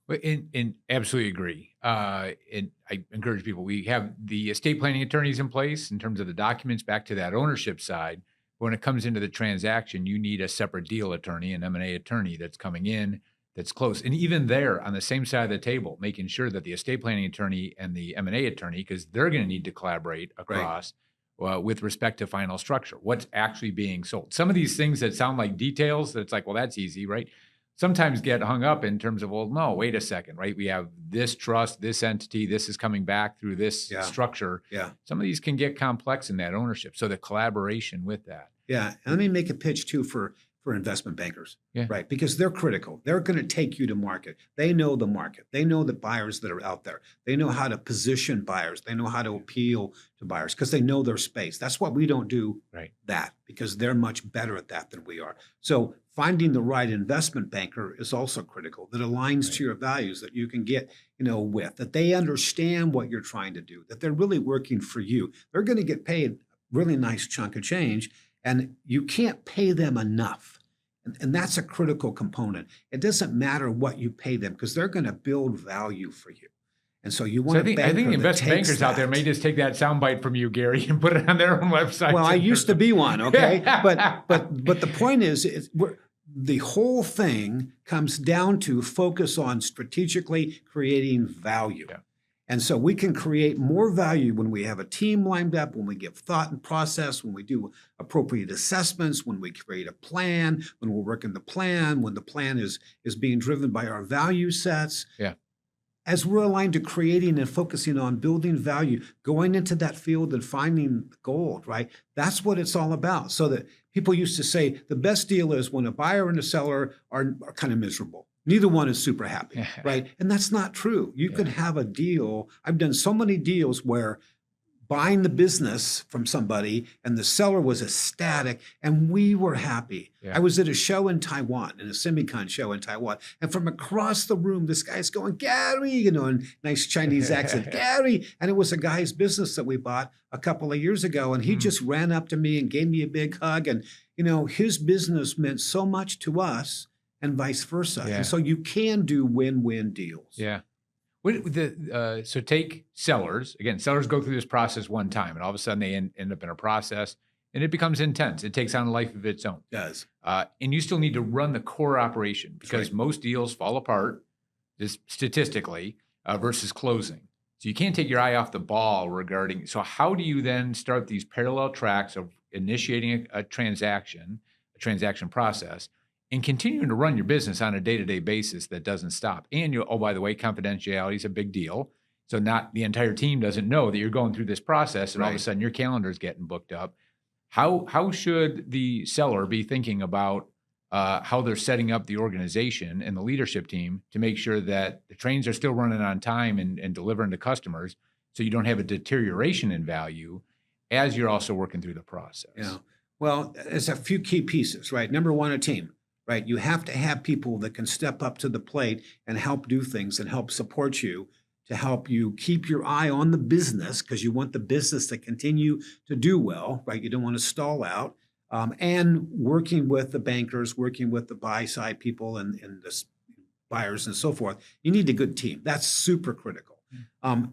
Well, and absolutely agree. And I encourage people. We have the estate planning attorneys in place in terms of the documents back to that ownership side. But when it comes into the transaction, you need a separate deal attorney, an M&A attorney that's coming in, that's close. And even there on the same side of the table, making sure that the estate planning attorney and the M&A attorney, because they're going to need to collaborate across with respect to final structure, what's actually being sold. Some of these things that sound like details, that's like, well, that's easy, right? Sometimes get hung up in terms of, well, no, wait a second, right? We have this trust, this entity, this is coming back through this structure. Yeah. Some of these can get complex in that ownership. So the collaboration with that. Yeah. And let me make a pitch too for investment bankers, Yeah. right? Because they're critical. They're going to take you to market. They know the market. They know the buyers that are out there. They know how to position buyers. They know how to appeal to buyers because they know their space. That's what we don't do that, because they're much better at that than we are. So finding the right investment banker is also critical, that aligns to your values, that you can get, with, that they understand what you're trying to do, that they're really working for you. They're going to get paid a really nice chunk of change, and you can't pay them enough. And that's a critical component. It doesn't matter what you pay them, because they're going to build value for you. And so you want I think the investment bankers out there may just take that soundbite from you, Gary, and put it on their own website. Well, I used to be one, okay? but the point is the whole thing comes down to focus on strategically creating value. Yeah. And so we can create more value when we have a team lined up, when we give thought and process, when we do appropriate assessments, when we create a plan, when we're working the plan, when the plan is being driven by our value sets. Yeah. as we're aligned to creating and focusing on building value, going into that field and finding gold, right? That's what it's all about. So that people used to say the best deal is when a buyer and a seller are kind of miserable. Neither one is super happy, right? And that's not true. You could have a deal. I've done so many deals where buying the business from somebody and the seller was ecstatic and we were happy. I was at a show in Taiwan, in a semicon show in Taiwan, and from across the room, this guy's going, Gary, in nice Chinese accent, Gary. And it was a guy's business that we bought a couple of years ago. And he just ran up to me and gave me a big hug. And, his business meant so much to us and vice versa. And so you can do win-win deals. Yeah. So take sellers. Again, sellers go through this process one time, and all of a sudden they end up in a process, and it becomes intense. It takes on a life of its own. It does. And you still need to run the core operation because most deals fall apart, just statistically, versus closing. So you can't take your eye off the ball regarding. So how do you then start these parallel tracks of initiating a transaction process, and continuing to run your business on a day-to-day basis that doesn't stop? And by the way, confidentiality is a big deal. So not the entire team doesn't know that you're going through this process, and all of a sudden your calendar is getting booked up. How should the seller be thinking about how they're setting up the organization and the leadership team to make sure that the trains are still running on time and delivering to customers, so you don't have a deterioration in value as you're also working through the process? Yeah. Well, there's a few key pieces, right? Number one, a team. Right, you have to have people that can step up to the plate and help do things and help support you, to help you keep your eye on the business, because you want the business to continue to do well, right? You don't want to stall out. And working with the bankers, working with the buy side people and the buyers and so forth. You need a good team. That's super critical.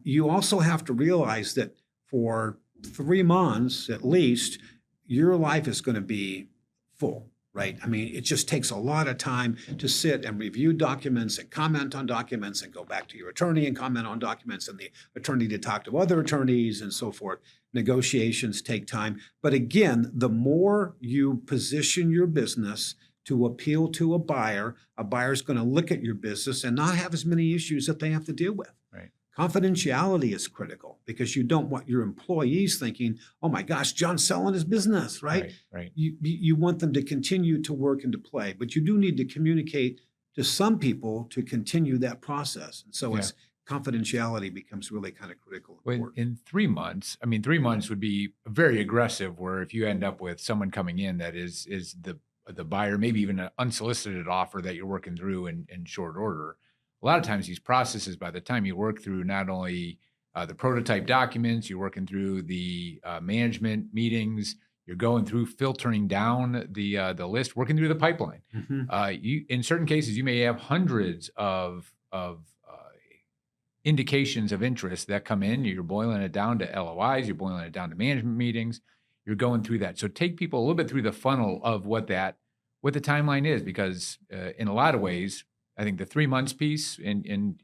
You also have to realize that for 3 months at least, your life is going to be full. Right. I mean, it just takes a lot of time to sit and review documents and comment on documents and go back to your attorney and comment on documents and the attorney to talk to other attorneys and so forth. Negotiations take time. But again, the more you position your business to appeal to a buyer's going to look at your business and not have as many issues that they have to deal with. Right. Confidentiality is critical because you don't want your employees thinking, oh my gosh, John's selling his business, right? Right. You want them to continue to work and to play, but you do need to communicate to some people to continue that process. And so it's confidentiality becomes really kind of critical. In 3 months, 3 months would be very aggressive, where if you end up with someone coming in that is the buyer, maybe even an unsolicited offer that you're working through in short order. A lot of times these processes, by the time you work through not only the prototype documents, you're working through the management meetings, you're going through filtering down the list, working through the pipeline. You, in certain cases, you may have hundreds of indications of interest that come in. You're boiling it down to LOIs, you're boiling it down to management meetings, you're going through that. So take people a little bit through the funnel of what the timeline is, because in a lot of ways, I think the 3 months piece, to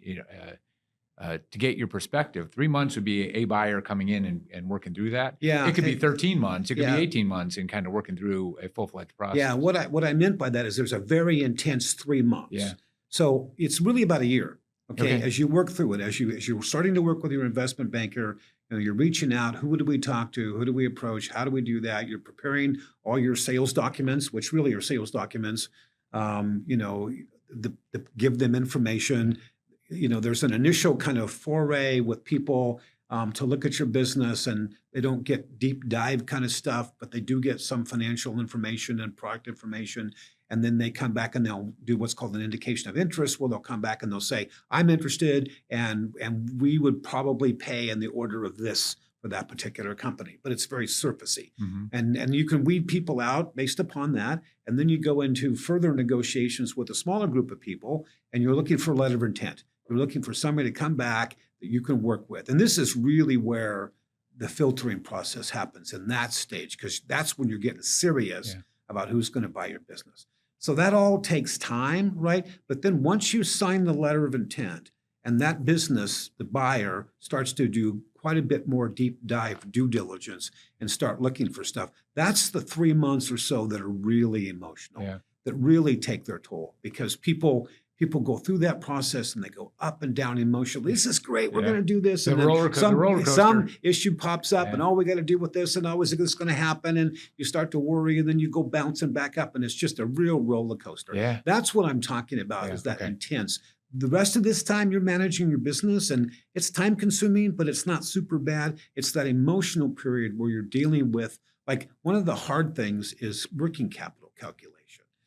get your perspective, 3 months would be a buyer coming in and working through that. Yeah, it could be 13 months, it could be 18 months, and kind of working through a full-fledged process. Yeah, what I meant by that is there's a very intense 3 months. Yeah. So it's really about a year. Okay. As you work through it, as you're starting to work with your investment banker, you're reaching out. Who do we talk to? Who do we approach? How do we do that? You're preparing all your sales documents, which really are sales documents. Give them information. There's an initial kind of foray with people to look at your business, and they don't get deep dive kind of stuff, but they do get some financial information and product information. And then they come back and they'll do what's called an indication of interest. Well, they'll come back and they'll say, I'm interested, and we would probably pay in the order of this for that particular company. But it's very surfacey. And you can weed people out based upon that. And then you go into further negotiations with a smaller group of people, and you're looking for a letter of intent. You're looking for somebody to come back that you can work with. And this is really where the filtering process happens, in that stage, because that's when you're getting serious about who's going to buy your business. So that all takes time, right? But then once you sign the letter of intent and that business, the buyer, starts to do quite a bit more deep dive due diligence and start looking for stuff, that's the 3 months or so that are really emotional, that really take their toll, because people people go through that process and they go up and down emotionally. This is great. We're Yeah. going to do this. The And then roller coaster. some issue pops up Yeah. and, oh, we got to deal with this. And, oh, is this going to happen? And you start to worry and then you go bouncing back up and it's just a real roller coaster. Yeah. That's what I'm talking about, Yeah, is that okay. intense. The rest of this time you're managing your business and it's time consuming, but it's not super bad. It's that emotional period where you're dealing with, like, one of the hard things is working capital calculation.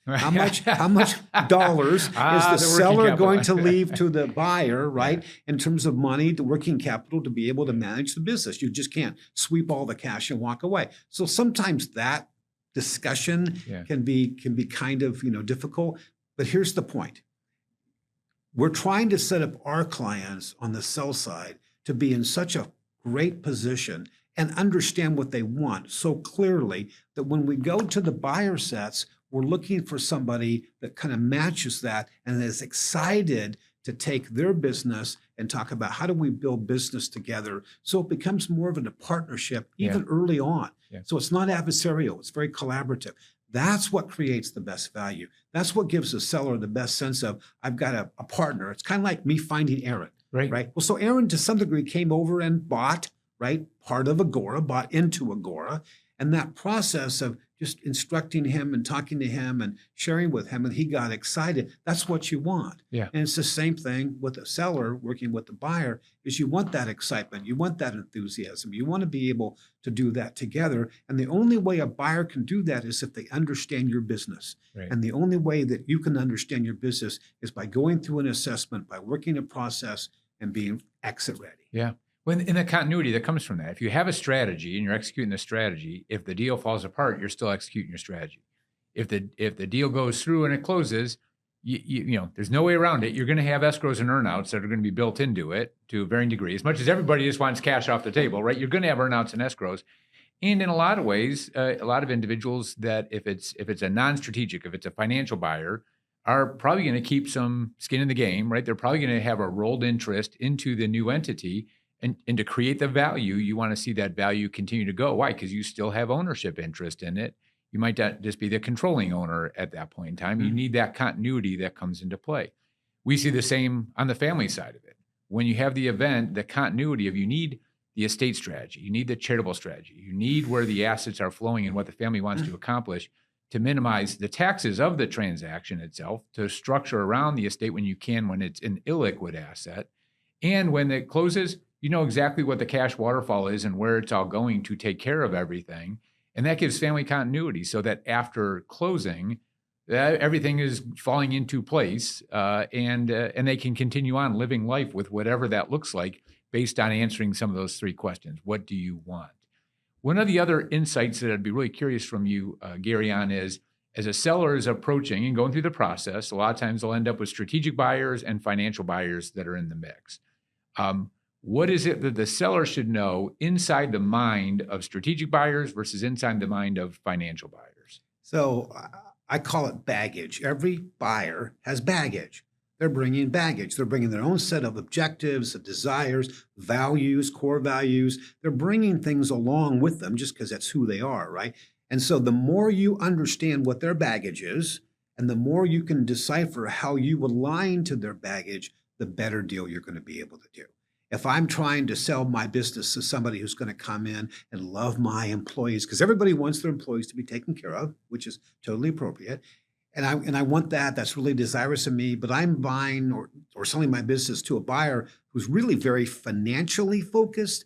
How much dollars is the working seller capital. going to leave to the buyer, right? In terms of money, the working capital to be able to manage the business. You just can't sweep all the cash and walk away. So sometimes that discussion Yeah. can be kind of, difficult. But here's the point. We're trying to set up our clients on the sell side to be in such a great position and understand what they want so clearly that when we go to the buyer sets, we're looking for somebody that kind of matches that and is excited to take their business and talk about how do we build business together so it becomes more of a partnership even early on. Yeah. So it's not adversarial, it's very collaborative. That's what creates the best value. That's what gives the seller the best sense of, I've got a partner. It's kind of like me finding Aaron, Right. right? Well, so Aaron to some degree came over and bought, right, part of Agora, bought into Agora. And that process of just instructing him and talking to him and sharing with him, and he got excited. That's what you want. Yeah. And it's the same thing with a seller working with the buyer, is you want that excitement. You want that enthusiasm. You want to be able to do that together. And the only way a buyer can do that is if they understand your business. Right. And the only way that you can understand your business is by going through an assessment, by working a process and being exit ready. Yeah. When in the continuity that comes from that, if you have a strategy and you're executing the strategy, if the deal falls apart, you're still executing your strategy. If the deal goes through and it closes, you know, there's no way around it. You're going to have escrows and earnouts that are going to be built into it to a varying degree. As much as everybody just wants cash off the table, right? You're going to have earnouts and escrows. And in a lot of ways, a lot of individuals that if it's a non-strategic, if it's a financial buyer, are probably going to keep some skin in the game, right? They're probably going to have a rolled interest into the new entity. And to create the value, you want to see that value continue to go. Why? Because you still have ownership interest in it. You might not just be the controlling owner at that point in time. You need that continuity that comes into play. We see the same on the family side of it. When you have the event, the continuity of you need the estate strategy, you need the charitable strategy, you need where the assets are flowing and what the family wants to accomplish to minimize the taxes of the transaction itself, to structure around the estate when you can, when it's an illiquid asset. And when it closes, you know exactly what the cash waterfall is and where it's all going to take care of everything. And that gives family continuity so that after closing, everything is falling into place and they can continue on living life with whatever that looks like based on answering some of those three questions. What do you want? One of the other insights that I'd be really curious from you, Garry, on is as a seller is approaching and going through the process, a lot of times they'll end up with strategic buyers and financial buyers that are in the mix. What is it that the seller should know inside the mind of strategic buyers versus inside the mind of financial buyers? So I call it baggage. Every buyer has baggage. They're bringing baggage. They're bringing their own set of objectives, of desires, values, core values. They're bringing things along with them just because that's who they are, right? And so the more you understand what their baggage is, and the more you can decipher how you align to their baggage, the better deal you're going to be able to do. If I'm trying to sell my business to somebody who's going to come in and love my employees, because everybody wants their employees to be taken care of, which is totally appropriate. And I want that, that's really desirous of me, but I'm buying or selling my business to a buyer who's really very financially focused.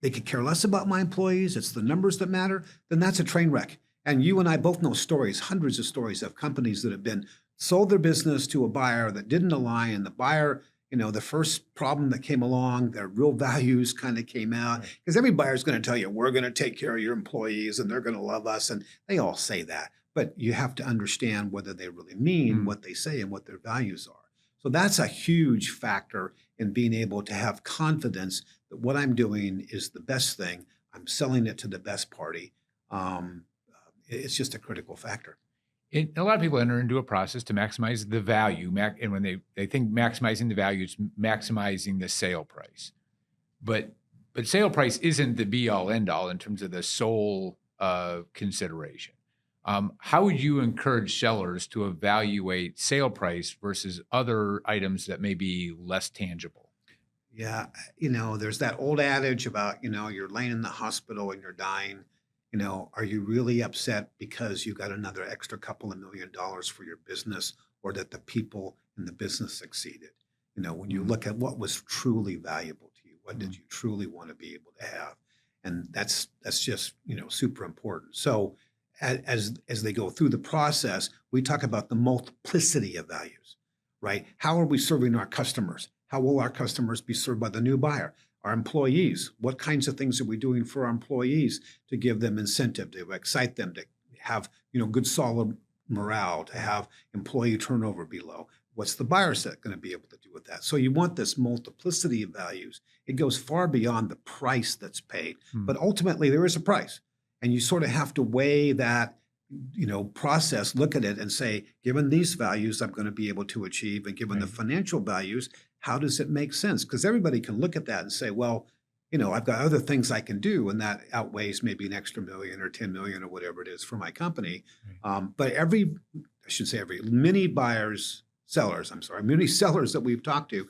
They could care less about my employees. It's the numbers that matter. Then that's a train wreck. And you and I both know stories, hundreds of stories of companies that have been sold their business to a buyer that didn't align, and the buyer, you know, the first problem that came along, their real values kind of came out. Because every buyer is going to tell you, we're going to take care of your employees and they're going to love us. And they all say that. But you have to understand whether they really mean what they say and what their values are. So that's a huge factor in being able to have confidence that what I'm doing is the best thing. I'm selling it to the best party. It's just a critical factor. A lot of people enter into a process to maximize the value. And when they think maximizing the value, it's maximizing the sale price. But sale price isn't the be all end all in terms of the sole consideration. How would you encourage sellers to evaluate sale price versus other items that may be less tangible? Yeah, there's that old adage about, you're laying in the hospital and you're dying. Are you really upset because you got another extra couple of $1 million for your business, or that the people in the business succeeded? When you Mhm. look at what was truly valuable to you, what did Mhm. you truly want to be able to have? And that's just, super important. So as they go through the process, we talk about the multiplicity of values, right? How are we serving our customers? How will our customers be served by the new buyer? Our employees, what kinds of things are we doing for our employees to give them incentive, to excite them, to have, good solid morale, to have employee turnover be low? What's the buyer set going to be able to do with that? So you want this multiplicity of values. It goes far beyond the price that's paid, Mm. but ultimately there is a price. And you sort of have to weigh that, process, look at it and say, given these values I'm going to be able to achieve, and given the Right. financial values, how does it make sense? Because everybody can look at that and say, well, I've got other things I can do, and that outweighs maybe an extra million or 10 million or whatever it is for my company. Right. But many sellers that we've talked to,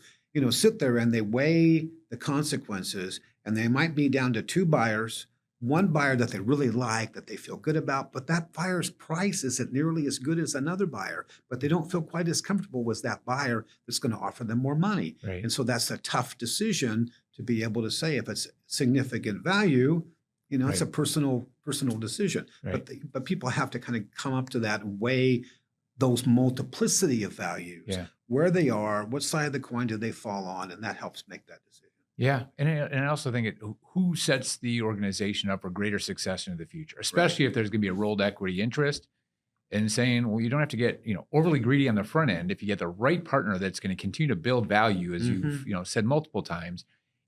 sit there and they weigh the consequences, and they might be down to two buyers, one buyer that they really like, that they feel good about, but that buyer's price isn't nearly as good as another buyer, but they don't feel quite as comfortable as that buyer that's going to offer them more money. Right. And so that's a tough decision to be able to say if it's significant value, it's a Right. personal decision. Right. But people have to kind of come up to that and weigh those multiplicity of values, Yeah. where they are, what side of the coin do they fall on, and that helps make that decision. Yeah, and I also think who sets the organization up for greater success into the future, Right. especially if there's going to be a rolled equity interest, and saying, well, you don't have to get overly greedy on the front end. If you get the right partner that's going to continue to build value, as you've Mhm. said multiple times,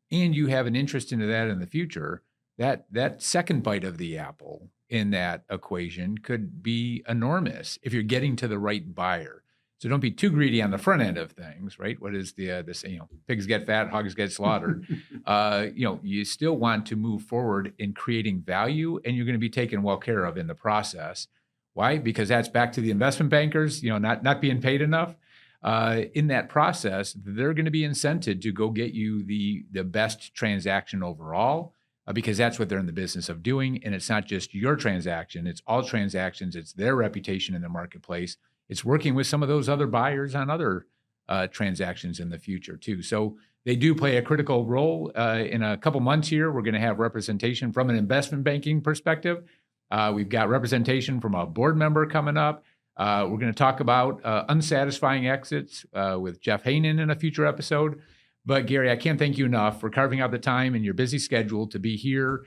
and you have an interest into that in the future, that second bite of the apple in that equation could be enormous if you're getting to the right buyer. So don't be too greedy on the front end of things, right? What is the saying? Pigs get fat, hogs get slaughtered. You still want to move forward in creating value, and you're going to be taken well care of in the process. Why? Because that's back to the investment bankers, not being paid enough. In that process, they're going to be incented to go get you the best transaction overall, because that's what they're in the business of doing. And it's not just your transaction; it's all transactions. It's their reputation in the marketplace. It's working with some of those other buyers on other transactions in the future too. So they do play a critical role. In a couple months here, we're going to have representation from an investment banking perspective. We've got representation from a board member coming up. We're going to talk about unsatisfying exits with Jeff Haynen in a future episode. But Gary, I can't thank you enough for carving out the time in your busy schedule to be here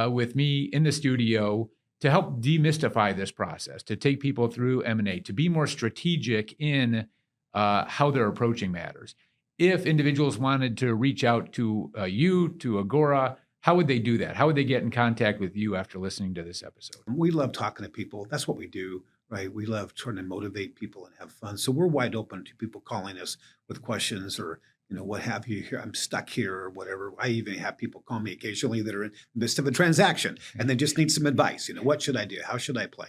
with me in the studio to help demystify this process, to take people through M&A, to be more strategic in how they're approaching matters. If individuals wanted to reach out to you, to Agora, how would they do that? How would they get in contact with you after listening to this episode? We love talking to people. That's what we do, right? We love trying to motivate people and have fun. So we're wide open to people calling us with questions, or what have you here. I'm stuck here or whatever. I even have people call me occasionally that are in the midst of a transaction and they just need some advice. What should I do? How should I play?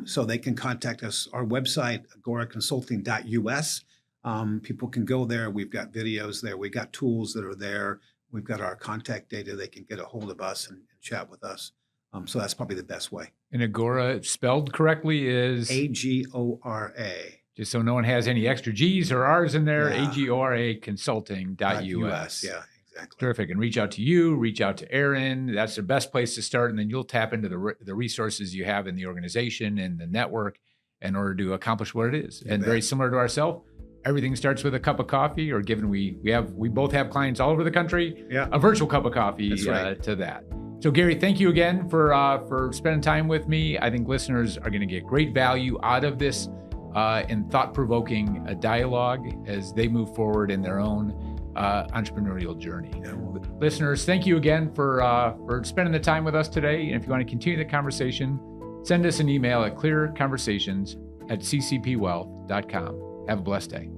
So they can contact us. Our website, agoraconsulting.us. People can go there. We've got videos there. We've got tools that are there. We've got our contact data. They can get a hold of us and chat with us. So that's probably the best way. And Agora, spelled correctly, is Agora. just so no one has any extra G's or R's in there. Yeah. Agora Consulting.us. Yeah, exactly. Terrific. And reach out to you, reach out to Aaron. That's the best place to start. And then you'll tap into the resources you have in the organization and the network in order to accomplish what it is. You and bet. very similar to ourselves, everything starts with a cup of coffee, or given we both have clients all over the country, Yeah. a virtual cup of coffee. That's right. To that. So Gary, thank you again for spending time with me. I think listeners are going to get great value out of this and thought-provoking dialogue as they move forward in their own entrepreneurial journey. Yeah, well, Listeners, thank you again for spending the time with us today. And if you want to continue the conversation, send us an email at clearconversations@ccpwealth.com. Have a blessed day.